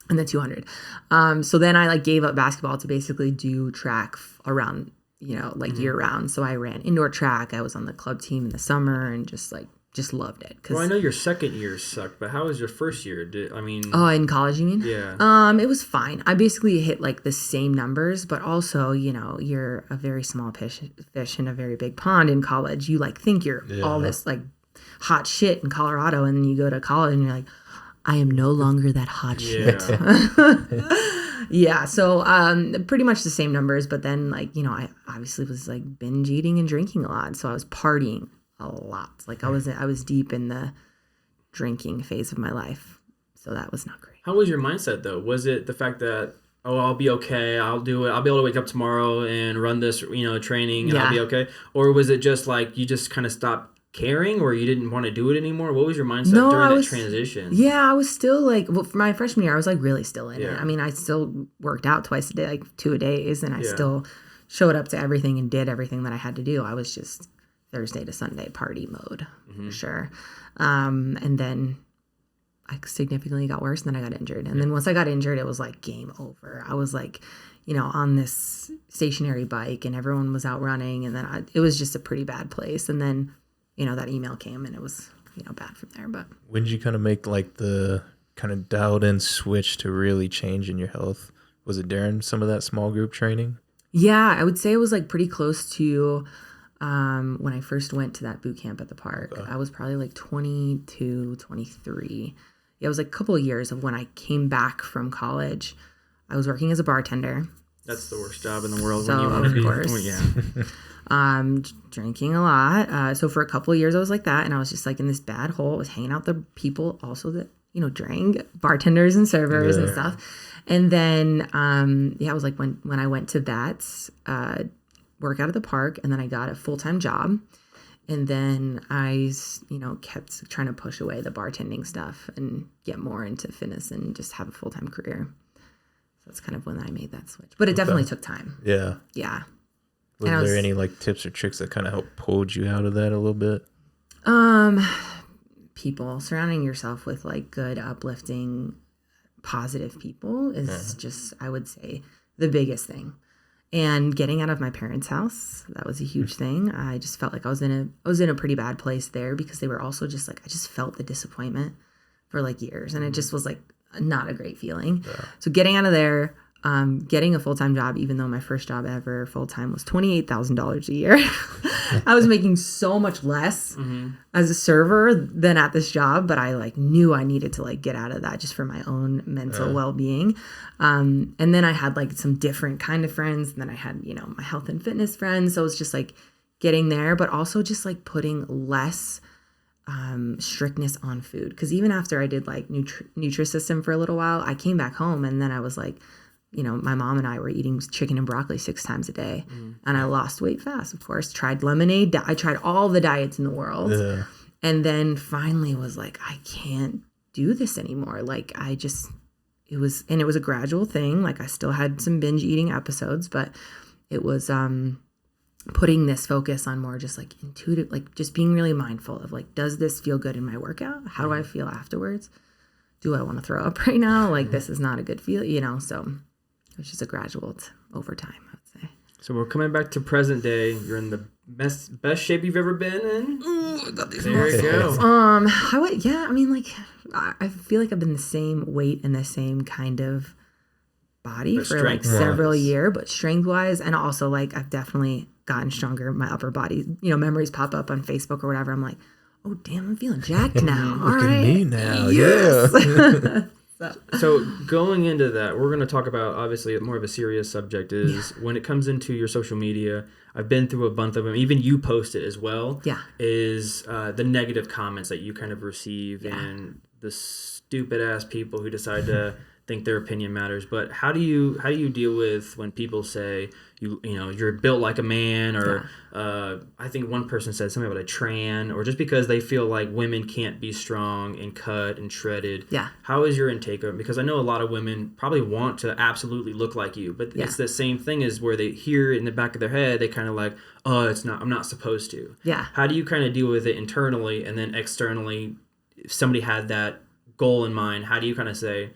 and then 200. So then I like gave up basketball to basically do track around, like year round. So I ran indoor track. I was on the club team in the summer and just loved it. Well, I know your second year sucked, but how was your first year? Oh, in college, you mean? Yeah. It was fine. I basically hit like the same numbers, but also, you're a very small fish in a very big pond in college. You like think you're all this like hot shit in Colorado, and then you go to college and you're like, I am no longer that hot shit. Yeah. So pretty much the same numbers, but then like, I obviously was like binge eating and drinking a lot. So I was partying a lot. Like I was deep in the drinking phase of my life. So that was not great. How was your mindset though? Was it the fact that, oh, I'll be okay, I'll do it, I'll be able to wake up tomorrow and run this, training, and I'll be okay? Or was it just like you just kind of stopped caring, or you didn't want to do it anymore? What was your mindset during that transition? Yeah, I was still like, for my freshman year, I was like really still in it. Yeah. I mean, I still worked out twice a day, like 2 a days, and I still showed up to everything and did everything that I had to do. I was just Thursday to Sunday party mode for sure. And then I significantly got worse, and then I got injured. And then once I got injured, it was like game over. I was like, on this stationary bike, and everyone was out running, and then it was just a pretty bad place. And then that email came, and it was, bad from there. But when did you kind of make like the kind of dialed in switch to really change in your health? Was it during some of that small group training? Yeah, I would say it was like pretty close to when I first went to that boot camp at the park. I was probably like 22, 23. Yeah, it was like a couple of years of when I came back from college. I was working as a bartender. That's the worst job in the world. So, when you want to of be. course. Well, yeah. Drinking a lot. So for a couple of years I was like that, and I was just like in this bad hole. I was hanging out with the people also that, drank, bartenders and servers and stuff. And then, it was like when I went to that work out at the park, and then I got a full-time job. And then I, kept trying to push away the bartending stuff and get more into fitness and just have a full-time career. So that's kind of when I made that switch. But it definitely took time. Yeah. Yeah. Was there any like tips or tricks that kind of helped pulled you out of that a little bit? People, surrounding yourself with like good, uplifting, positive people is just, I would say, the biggest thing. And getting out of my parents' house, that was a huge thing. I just felt like I was in a pretty bad place there, because they were also just like, I just felt the disappointment for like years, and it just was like not a great feeling. So getting out of there, getting a full-time job, even though my first job ever full-time was $28,000 a year. I was making so much less as a server than at this job, but I like knew I needed to like get out of that just for my own mental well-being. And then I had like some different kind of friends, and then I had, my health and fitness friends. So it was just like getting there, but also just like putting less strictness on food. Because even after I did like Nutrisystem for a little while, I came back home, and then I was like, my mom and I were eating chicken and broccoli 6 times a day, and I lost weight fast, of course. Tried lemonade. I tried all the diets in the world. And then finally was like, I can't do this anymore. Like it was a gradual thing. Like I still had some binge eating episodes, but it was, putting this focus on more just like intuitive, like just being really mindful of like, does this feel good in my workout? How do I feel afterwards? Do I want to throw up right now? Like this is not a good feel, so it's just a gradual over time, I would say. So we're coming back to present day. You're in the best shape you've ever been in. Ooh, I got these there you go. I feel like I've been the same weight and the same kind of body But for like several strength-wise. years, but strength-wise, and also like I've definitely gotten stronger. My upper body, memories pop up on Facebook or whatever. I'm like, oh damn, I'm feeling jacked now. All Look right, at me now. yes. Yeah. So going into that, we're going to talk about obviously more of a serious subject is when it comes into your social media. I've been through a bunch of them. Even you post it as well. Yeah. Is the negative comments that you kind of receive and the stupid ass people who decide to think their opinion matters. But how do you deal with when people say you're built like a man, or I think one person said something about a tran, or just because they feel like women can't be strong and cut and shredded. Yeah. How is your intake of it? Because I know a lot of women probably want to absolutely look like you, but it's the same thing as where they hear in the back of their head, they kind of like, oh, I'm not supposed to. Yeah. How do you kind of deal with it internally, and then externally, if somebody had that goal in mind, how do you kind of say,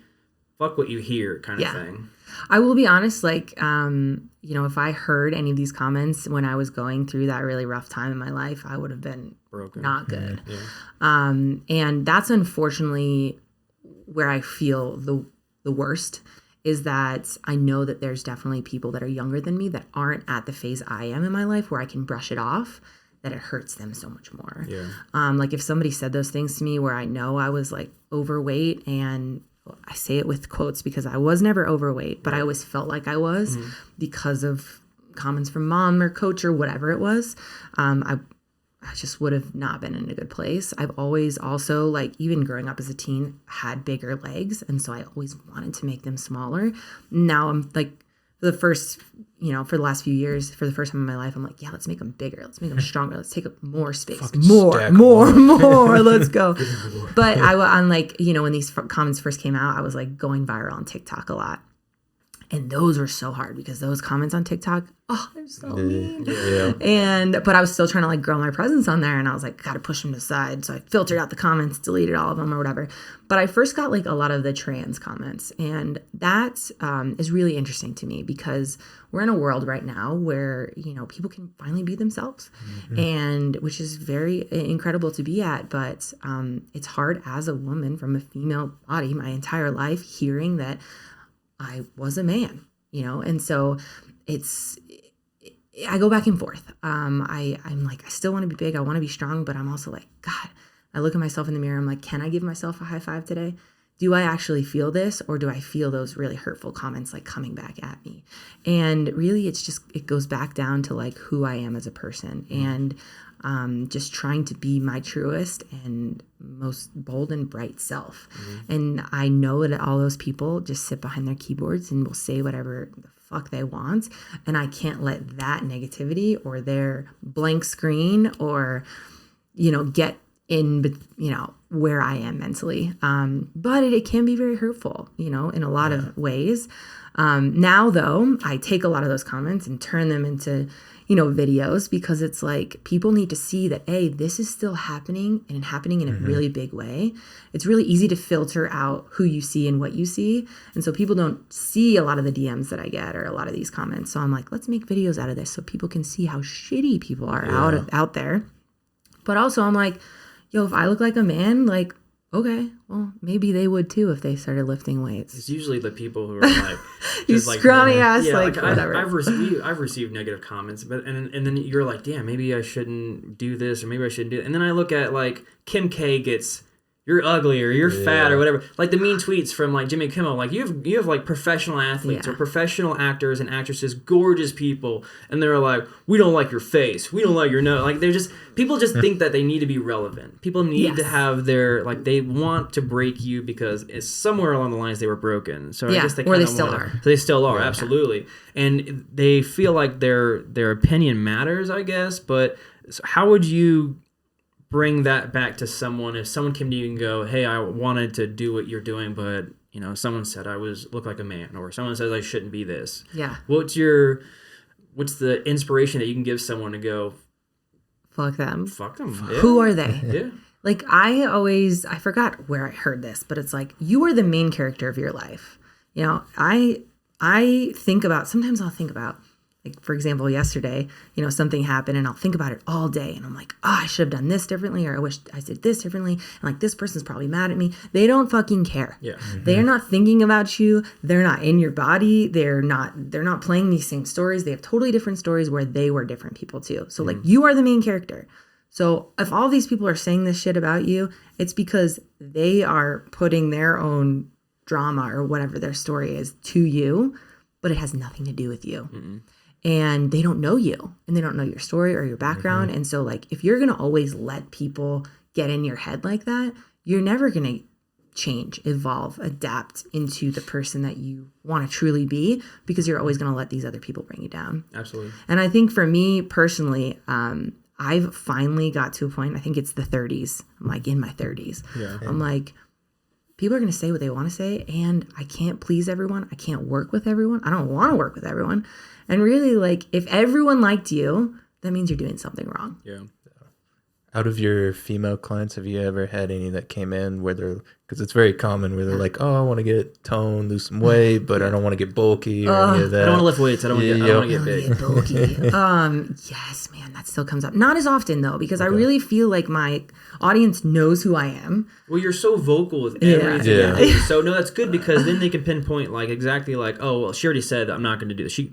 fuck what you hear kind of Yeah. thing. I will be honest, like, if I heard any of these comments when I was going through that really rough time in my life, I would have been Broken. not good. Yeah. And that's unfortunately where I feel the worst, is that I know that there's definitely people that are younger than me that aren't at the phase I am in my life where I can brush it off, that it hurts them so much more. Yeah. Like if somebody said those things to me where I know I was like overweight, and I say it with quotes because I was never overweight, but I always felt like I was because of comments from mom or coach or whatever it was. I just would have not been in a good place. I've always also, like, even growing up as a teen, had bigger legs. And so I always wanted to make them smaller. Now I'm like, for the last few years, for the first time in my life, I'm like, yeah, let's make them bigger. Let's make them stronger. Let's take up more space. More. Let's go. But I'm like, when these comments first came out, I was like going viral on TikTok a lot. And those were so hard because those comments on TikTok, they're so mean. Yeah. But I was still trying to like grow my presence on there, and I was like, gotta push them to the side. So I filtered out the comments, deleted all of them or whatever. But I first got like a lot of the trans comments, and that is really interesting to me because we're in a world right now where, people can finally be themselves, and which is very incredible to be at. But it's hard as a woman from a female body my entire life hearing that I was a man, and so I go back and forth. I'm like, I still want to be big. I want to be strong, but I'm also like, God, I look at myself in the mirror. I'm like, can I give myself a high five today? Do I actually feel this, or do I feel those really hurtful comments like coming back at me? And really it goes back down to like who I am as a person, and just trying to be my truest and most bold and bright self. And I know that all those people just sit behind their keyboards and will say whatever the fuck they want. And I can't let that negativity or their blank screen or, get in, where I am mentally. But it can be very hurtful, in a lot of ways. Now, though, I take a lot of those comments and turn them into videos, because it's like people need to see that, hey, this is still happening, and happening in a really big way. It's really easy to filter out who you see and what you see. And so people don't see a lot of the DMs that I get or a lot of these comments. So I'm like, let's make videos out of this so people can see how shitty people are out there. But also I'm like, yo, if I look like a man, like, okay, well, maybe they would too if they started lifting weights. It's usually the people who are like, you scrawny ass, like whatever. whatever. I've received negative comments, but and then you're like, damn, maybe I shouldn't do this, or maybe I shouldn't do it. And then I look at like Kim K gets, you're ugly or you're fat or whatever. Like the mean tweets from like Jimmy Kimmel, like you have like professional athletes or professional actors and actresses, gorgeous people, and they're like, we don't like your face, we don't like your nose. Like they're just, people just think that they need to be relevant. People need to have their, like, they want to break you because it's somewhere along the lines they were broken. So I guess they kind of still are. So they still are, absolutely. And they feel like their opinion matters, I guess. But how would you bring that back to someone if someone came to you and go, hey, I wanted to do what you're doing, but someone said I look like a man, or someone says I shouldn't be this. Yeah. What's the inspiration that you can give someone to go, fuck them. Yeah. Who are they? Yeah. Like I forgot where I heard this, but it's like, you are the main character of your life. I sometimes I'll think about, like, for example, yesterday, something happened and I'll think about it all day. And I'm like, I should have done this differently, or I wish I did this differently. And like, this person's probably mad at me. They don't fucking care. Yeah. They're not thinking about you. They're not in your body. They're not playing these same stories. They have totally different stories where they were different people too. So like, you are the main character. So if all these people are saying this shit about you, it's because they are putting their own drama or whatever their story is to you, but it has nothing to do with you. Mm-hmm. And they don't know you, and they don't know your story or your background. And so like, if you're going to always let people get in your head like that, you're never going to change, evolve, adapt into the person that you want to truly be, because you're always going to let these other people bring you down. Absolutely. And I think for me personally, I've finally got to a point, I think it's the 30s. I'm like in my 30s. Yeah. I'm like, people are going to say what they want to say, and I can't please everyone. I can't work with everyone. I don't want to work with everyone. And really, like, if everyone liked you, that means you're doing something wrong. Yeah. Out of your female clients, have you ever had any that came in where they're Because it's very common where they're like, oh, I want to get toned, lose some weight, but I don't want to get bulky or any of that. I don't want to lift weights. I don't want to get big. Bulky. Yes, man, that still comes up. Not as often though, because I really feel like my audience knows who I am. Well, you're so vocal with everything. Yeah. So no, that's good because then they can pinpoint like exactly like, oh, well, she already said I'm not going to do this. She,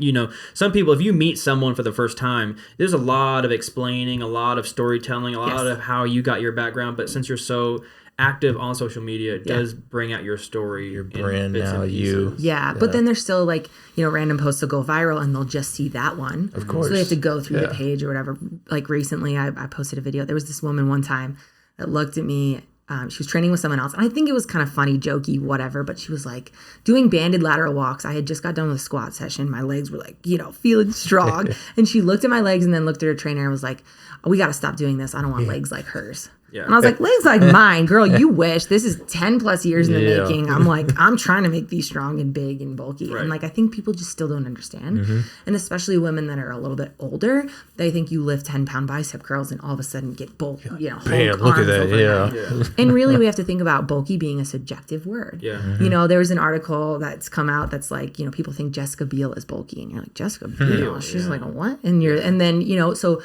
some people, if you meet someone for the first time, there's a lot of explaining, a lot of storytelling, a lot of how you got your background. But since you're so active on social media, it does bring out your story, your brand now, you. Yeah, but then there's still like, random posts will go viral and they'll just see that one. Of course. So they have to go through the page or whatever. Like recently I posted a video. There was this woman one time that looked at me. She was training with someone else. And I think it was kind of funny, jokey, whatever. But she was like doing banded lateral walks. I had just got done with a squat session. My legs were like, feeling strong. And she looked at my legs and then looked at her trainer and was like, oh, we got to stop doing this. I don't want legs like hers. Yeah. And I was like, legs like mine, girl, you wish. This is 10 plus years in the making. I'm like, I'm trying to make these strong and big and bulky. Right. And like, I think people just still don't understand. And especially women that are a little bit older, they think you lift 10-pound bicep curls and all of a sudden get bulky, Bam, look at that. Yeah. And really, we have to think about bulky being a subjective word. Yeah. There was an article that's come out that's like, people think Jessica Biel is bulky. And you're like, Jessica Biel? She's like, what? And then, so...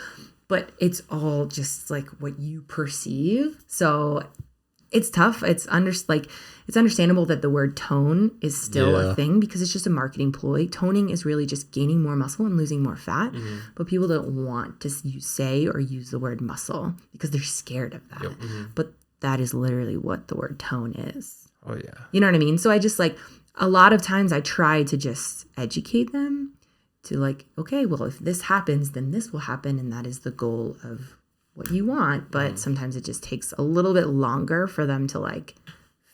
But it's all just like what you perceive. So it's tough. It's understandable that the word tone is still a thing because it's just a marketing ploy. Toning is really just gaining more muscle and losing more fat. But people don't want to say or use the word muscle because they're scared of that. But that is literally what the word tone is. Oh, yeah. You know what I mean? So I just a lot of times I try to just educate them. To like, okay, well, if this happens, then this will happen. And that is the goal of what you want. But sometimes it just takes a little bit longer for them to like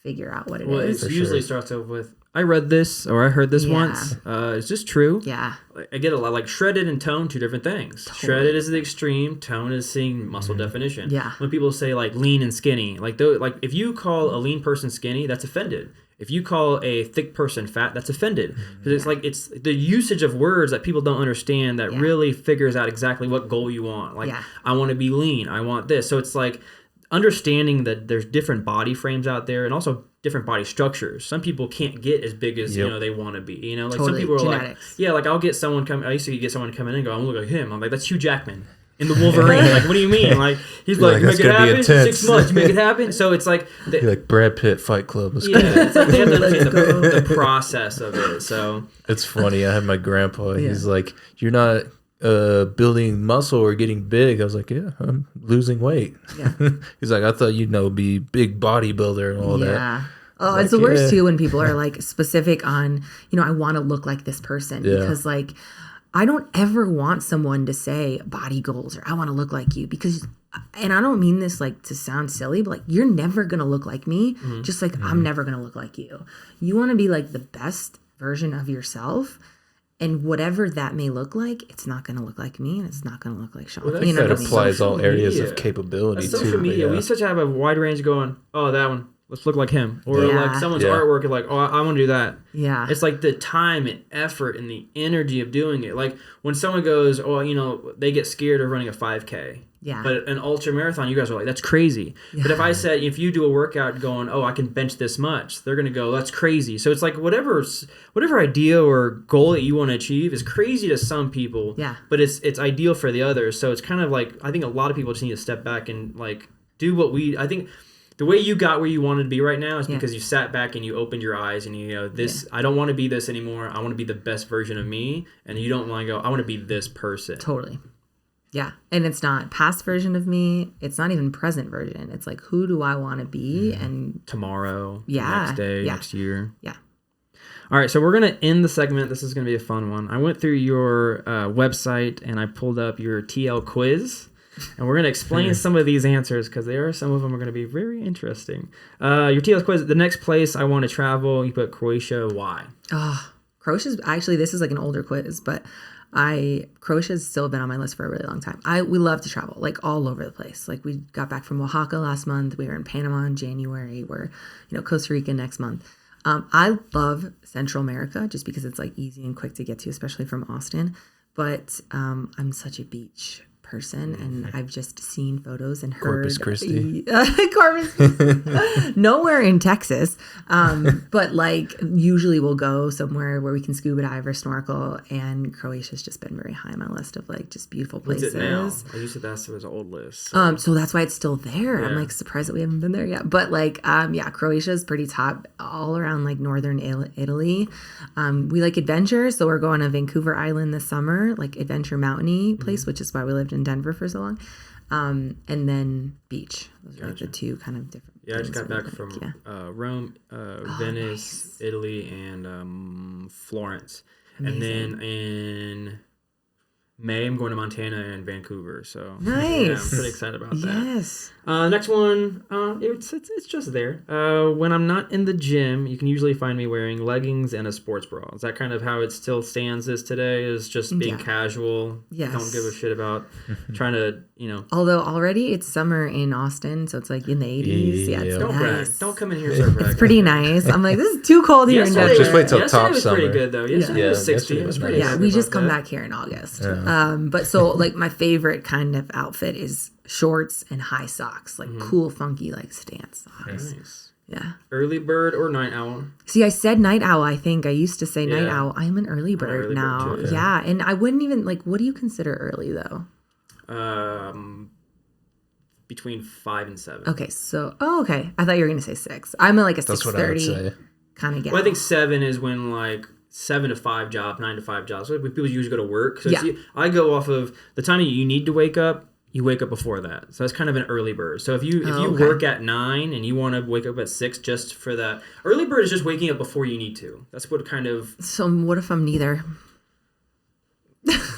figure out what it is. It usually starts off with, I read this or I heard this once. Is this true? Yeah. I get a lot like shredded and tone, two different things. Totally. Shredded is the extreme, tone is seeing muscle definition. Yeah. When people say like lean and skinny, like if you call a lean person skinny, that's offended. If you call a thick person fat, that's offended. Because it's the usage of words that people don't understand that really figures out exactly what goal you want. Like, I want to be lean. I want this. So it's like understanding that there's different body frames out there and also different body structures. Some people can't get as big as they want to be. Like totally. Some people are Genetics. like, I'll get someone come. I used to get someone to come in and go, I'm gonna look like him. I'm like, that's Hugh Jackman. In the Wolverine, like, what do you mean? Like, he's like, make it happen. 6 months, you make it happen. So it's like, like Brad Pitt Fight Club. It's like they have to understand the process of it. So it's funny. I had my grandpa. He's like, you're not building muscle or getting big. I was like, yeah, I'm losing weight. Yeah. He's like, I thought you'd be big bodybuilder and all that. Yeah. Oh, it's the worst too when people are like specific on, I want to look like this person because like. I don't ever want someone to say body goals or I want to look like you because, and I don't mean this like to sound silly, but like you're never going to look like me, just like I'm never going to look like you. You want to be like the best version of yourself. And whatever that may look like, it's not going to look like me and it's not going to look like Sean. Well, that applies all areas of capability too. Social media, we used to have a wide range going, oh, that one. Let's look like him. Or like someone's artwork, like, oh, I want to do that. Yeah. It's like the time and effort and the energy of doing it. Like when someone goes, oh, they get scared of running a 5K. Yeah. But an ultra marathon, you guys are like, that's crazy. Yeah. But if I said, if you do a workout going, oh, I can bench this much, they're going to go, that's crazy. So it's like whatever idea or goal that you want to achieve is crazy to some people. Yeah. But it's ideal for the others. So it's kind of like, I think a lot of people just need to step back and like do what I think. The way you got where you wanted to be right now is because you sat back and you opened your eyes and I don't want to be this anymore. I want to be the best version of me. And you don't want to go, I want to be this person. Totally. Yeah. And it's not past version of me. It's not even present version. It's like, who do I want to be? And tomorrow, next day, next year. Yeah. All right. So we're going to end the segment. This is going to be a fun one. I went through your website and I pulled up your TL quiz. And we're going to explain some of these answers because some of them are going to be very interesting. Your TLS quiz, the next place I want to travel, you put Croatia. Why? Croatia's actually, this is like an older quiz, but Croatia's still been on my list for a really long time. We love to travel, like all over the place. Like we got back from Oaxaca last month. We were in Panama in January. We're, Costa Rica next month. I love Central America just because it's like easy and quick to get to, especially from Austin. But I'm such a beach person, and I've just seen photos and heard Corpus Christi. Corpus Christi. Nowhere in Texas, but like usually we'll go somewhere where we can scuba dive or snorkel, and Croatia's just been very high on my list of like just beautiful places. What's it now? I used to that was an old list. So that's why it's still there. I'm like surprised that we haven't been there yet. But like, Croatia is pretty top all around like northern Italy. We like adventure, so we're going to Vancouver Island this summer, like adventure mountainy place, which is why we lived in Denver for so long. And then beach. Those are like the two kind of different. Yeah, I just got back from Rome, Venice, Italy, and Florence. Amazing. And then in May, I'm going to Montana and Vancouver. So nice. Yeah, I'm pretty excited about that. Yes. Next one, it's just there. When I'm not in the gym, you can usually find me wearing leggings and a sports bra. Is that kind of how it still stands as today? Is just being casual? Yes. Don't give a shit about trying to, Although already it's summer in Austin, so it's like in the 80s. Yeah, it's don't nice. brag. Don't come in here and start bragging. It's pretty nice. I'm like, this is too cold here in Denver. Just wait till top was summer. Pretty good though. Yesterday was 60. It was pretty. Yeah, we just come back here in August. Yeah. But so like my favorite kind of outfit is shorts and high socks, like cool, funky, like stance socks. Nice. Yeah. Early bird or night owl? See, I said night owl. I think I used to say night owl. I'm an early bird now. Bird too, yeah, and I wouldn't even like. What do you consider early though? Between 5 and 7. Okay, so okay. I thought you were gonna say 6. I'm like a 6:30 kind of gal. Well, I think 7 is when like 7 to 5 job, 9 to 5 jobs. So people usually go to work. So I go off of the time you need to wake up. You wake up before that, so that's kind of an early bird. So if you work at 9 and you want to wake up at 6 just for that, early bird is just waking up before you need to. That's what kind of. So what if I'm neither?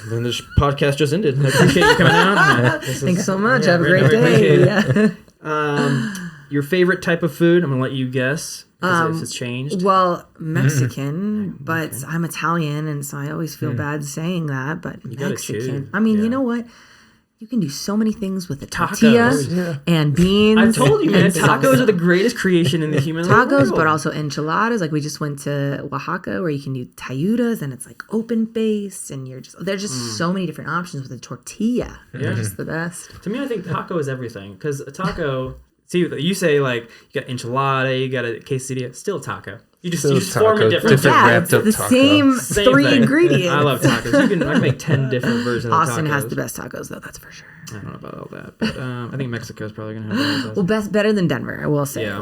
Then this podcast just ended. I appreciate you coming out. Thanks so much. Have a great day. Yeah. Your favorite type of food? I'm gonna let you guess. If it's changed. Well, Mexican, but I'm Italian, and so I always feel bad saying that. But Mexican. I mean, you know what? You can do so many things with the tortilla and beans. I told you, man. Tacos are the greatest creation in the human world. Tacos, but also enchiladas. Like we just went to Oaxaca, where you can do tayudas, and it's like open face, and there's just so many different options with a tortilla. They're just the best. To me, I think taco is everything because a taco. See, you say like you got enchilada, you got a quesadilla, still a taco. You just form a different wrapped up the taco. same three thing. ingredients. I love tacos. I can make 10 different versions Austin of tacos. has the best tacos, though, that's for sure. I don't know about all that, but I think Mexico is probably going to have the best. Well, better than Denver, I will say. Yeah.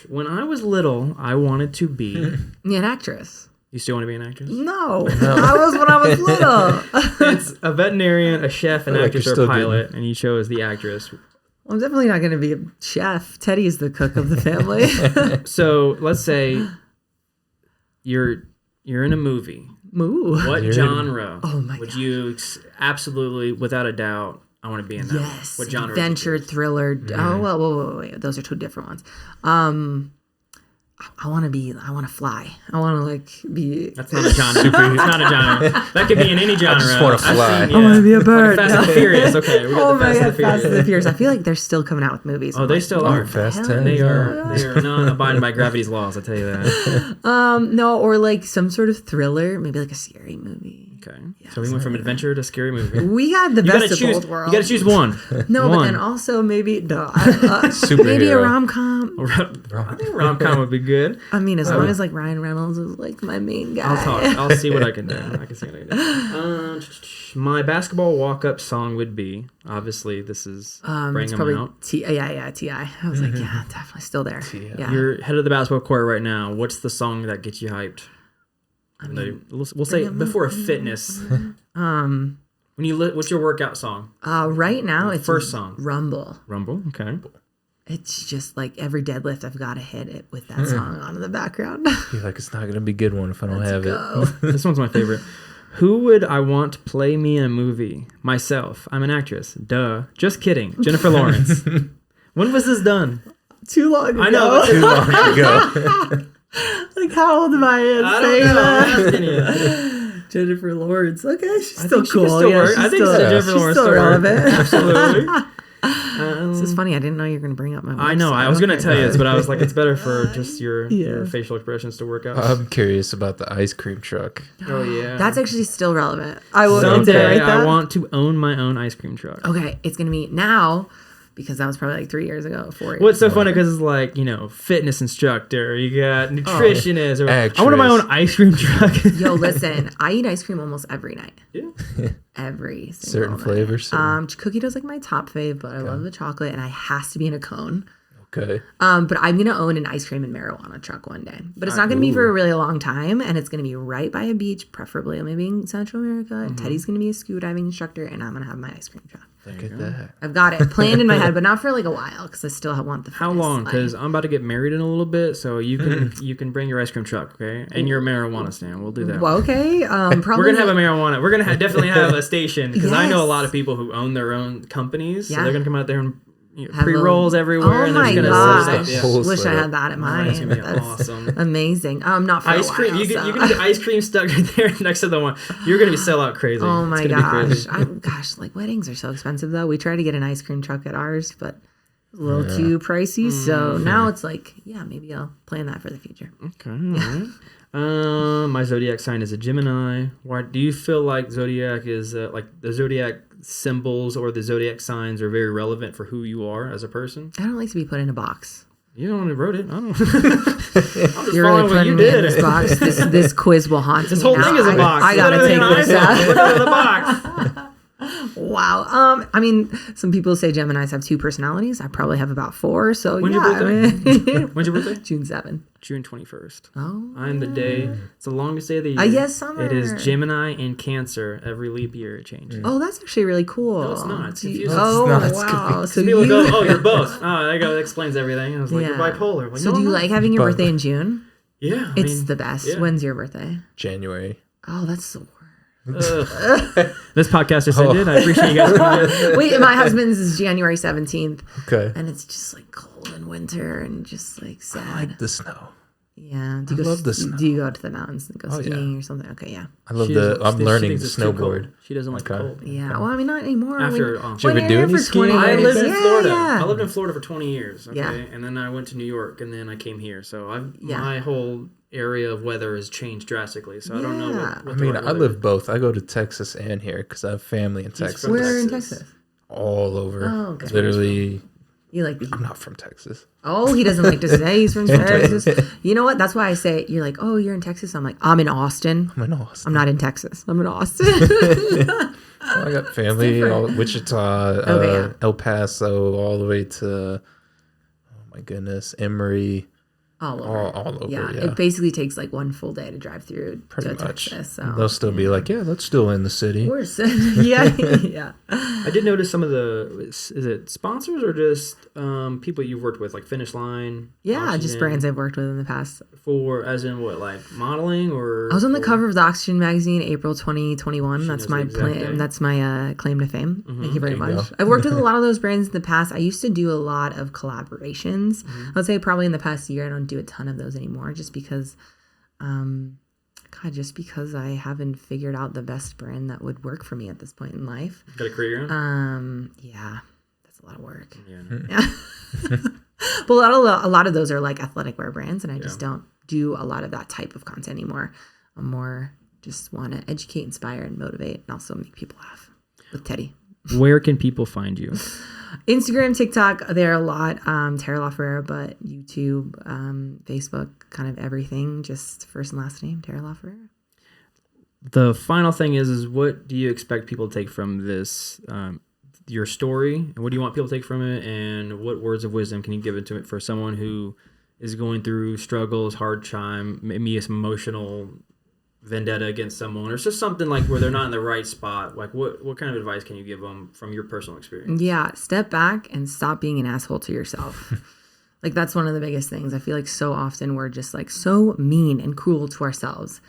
When I was little, I wanted to be an actress. You still want to be an actress? No. I was when I was little. It's a veterinarian, a chef, an actress, or a pilot, and you chose the actress. Well, I'm definitely not going to be a chef. Teddy is the cook of the family. So let's say you're in a movie. Ooh. What genre would you absolutely, without a doubt, I want to be in that? Yes. What genre? Adventure, thriller. Oh, well, wait. Those are two different ones. I want to fly. I want to be. That's not a genre. It's not a genre. That could be in any genre. I just want to fly. I want to be a bird. Like Fast and the Furious. Okay. Oh my God, Fast and the Furious. I feel like they're still coming out with movies. Oh, they still are. Fast 10. They are not abiding by gravity's laws. I tell you that. No, or like some sort of thriller, maybe like a scary movie. Okay. Yeah, so we went from adventure to scary movie. We had the best of both worlds. You got to choose one. No, but then also maybe maybe a rom-com. I think rom-com would be good. I mean, as long as like Ryan Reynolds is like my main guy. I'll see what I can do. I can see what I can do. My basketball walk-up song would be, obviously, this is bring them out. T.I. I was like, yeah, definitely still there. Yeah. You're head of the basketball court right now. What's the song that gets you hyped? I mean, we'll say before a fitness. What's your workout song? Right now, it's first song. Rumble. Rumble, okay. It's just like every deadlift, I've got to hit it with that song on in the background. You're like, it's not going to be a good one if I don't have it. This one's my favorite. Who would I want to play me in a movie? Myself. I'm an actress. Duh. Just kidding. Jennifer Lawrence. When was this done? Too long ago. I know. Too long ago. Like, how old am I? I don't know. Jennifer Lawrence. Okay, she's still cool. I think Jennifer Lawrence still relevant. Absolutely. This is funny. I didn't know you were going to bring up my website. I know. I was going to Okay. tell you this, but I was like, it's better for just your facial expressions to work out. I'm curious about the ice cream truck. Oh, yeah. That's actually still relevant. I will Someday write that. I want to own my own ice cream truck. Okay, it's going to be now because that was probably like 3 years ago, 4 years What's so ago. funny because it's like, fitness instructor, you got nutritionist. Or, Actress. I want my own ice cream truck. Yo, listen, I eat ice cream almost every night. Yeah. Every single Certain night. flavors. Cookie dough's like my top fave, but I love the chocolate and it has to be in a cone. Okay. But I'm gonna own an ice cream and marijuana truck one day. But it's not gonna be for a really long time, and it's gonna be right by a beach, preferably maybe in Central America. And Teddy's gonna be a scuba diving instructor, and I'm gonna have my ice cream truck. Look at that. I've got it planned in my head, but not for like a while because I still want the. How fitness long? life. Because I'm about to get married in a little bit, so you can bring your ice cream truck, okay, and your marijuana stand. We'll do that. Well, okay. Probably We're gonna have a marijuana. We're gonna definitely have a station because I know a Yes. lot of people who own their own companies, so Yeah. they're gonna come out there and have pre rolls everywhere, Oh and they're my just gonna gosh! set it up. Yeah. Whole Wish I setup. had that at It's mine. gonna be That's awesome. amazing. Not for Ice a cream. while, You so. can do ice cream stuck right there next to the one. You're gonna be sell out crazy. Oh It's my gonna be gosh! crazy. Gosh, like weddings are so expensive though. We tried to get an ice cream truck at ours, but a little too pricey. So now it's like, yeah, maybe I'll plan that for the future. Okay. All right. My zodiac sign is a Gemini. Why do you feel like zodiac is like the zodiac symbols or the zodiac signs are very relevant for who you are as a person? I don't like to be put in a box. You don't wrote it. I don't. I'm just You're following really what putting you me in did. this box. This quiz will haunt This me whole now. thing is a box. I gotta Literally take an this iPhone. out. Look at the box. Wow. I mean, some people say Geminis have 2 personalities. I probably have about 4. So When's yeah. your birthday? I mean- When's your birthday? June 7th. June 21st. Oh. I'm the day. It's the longest day of the year. Yes, summer. It is Gemini and Cancer. Every leap year it changes. Oh, that's actually really cool. No, it's not. It's Do you- confusing. Oh, It's not. It's wow. confusing. So People you, go, oh, you're both. Oh, there you go. That explains everything. I was like, you're Yeah. bipolar. Like, So no, do you I'm not. like having your But- birthday in June? Yeah. It's the best. yeah. When's your birthday? January. Oh, that's the worst. This podcast is ended. I appreciate you guys coming in. Wait, my husband's is January 17th. Okay. And it's just like cold in winter and just like sad. I like the snow. Yeah. I love the snow. Do you go to the mountains and go Oh, yeah. skiing or something? Okay, yeah. I love She the. doesn't- I'm she learning thinks to it's too cold. snowboard. She doesn't like the Okay. cold. Yeah. Well, I mean, not anymore. After- when, Did you when ever do you're any here for skiing? 20 I years. lived in Yeah, Florida. yeah. I lived in Florida for 20 years. Okay, Yeah. and then I went to New York, and then I came here. So Yeah. my whole area of weather has changed drastically. So I don't know. Yeah. What I the mean, right I weather live is. both. I go to Texas and here because I have family in Texas. from Where in Texas. Texas? All over. Oh, okay. Literally, You like the I'm not from Texas. Oh, he doesn't like to say he's from Texas. You know what? That's why I say you're like, oh, you're in Texas. I'm like, I'm in Austin. I'm in Austin. I'm not in Texas. I'm in Austin. I got family, different. Wichita, Okay, yeah. El Paso, all the way to, oh my goodness, Emory, All over. all over. Yeah, Yeah, it basically takes like one full day to drive through pretty to much. Texas. So They'll still be like, yeah, that's still in the city. we're yeah, yeah. I did notice some of the. Is it sponsors or just people you've worked with, like Finish Line? Yeah, just Oxygen, brands I've worked with in the past. for as in what, like modeling or? I was on the or- cover of the Oxygen magazine, April 2021. She That's knows my the exact plan. day. That's my claim to fame. Thank you very There you much. go. I've worked with a lot of those brands in the past. I used to do a lot of collaborations. I would say probably in the past year, I don't do a ton of those anymore, just because, just because I haven't figured out the best brand that would work for me at this point in life. Got to create your own. Yeah, that's a lot of work. Yeah. Yeah. But a lot of those are like athletic wear brands, and I just don't do a lot of that type of content anymore. I'm more just want to educate, inspire, and motivate, and also make people laugh with Teddy. Where can people find you? Instagram, TikTok, there are a lot. Tara Laferrara, but YouTube, Facebook, kind of everything. Just first and last name, Tara Laferrara. The final thing is what do you expect people to take from this, your story? And what do you want people to take from it? And what words of wisdom can you give it to it for someone who is going through struggles, hard time, maybe some emotional vendetta against someone, or it's just something like where they're not in the right spot? Like what kind of advice can you give them from your personal experience? Yeah, step back and stop being an asshole to yourself. Like that's one of the biggest things. I feel like so often we're just like so mean and cruel to ourselves.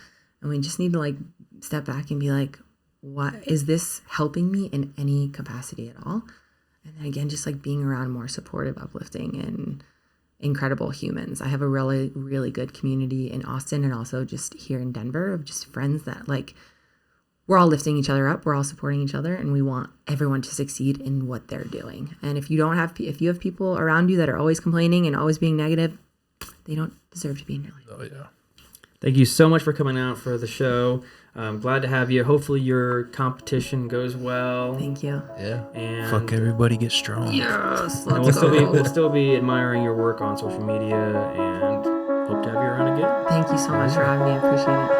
And we just need to like step back and be like, what is this helping me in any capacity at all? And then again, just like being around more supportive, uplifting, and incredible humans. I have a really, really good community in Austin and also just here in Denver of just friends that like we're all lifting each other up, we're all supporting each other, and we want everyone to succeed in what they're doing. And if you have people around you that are always complaining and always being negative, they don't deserve to be in your life. Oh yeah. Thank you so much for coming out for the show. I'm glad to have you. Hopefully your competition goes well. Thank you. Yeah. And fuck everybody, get strong. Yes, and we'll still be admiring your work on social media and hope to have you around again. Thank you so much for having me. I appreciate it.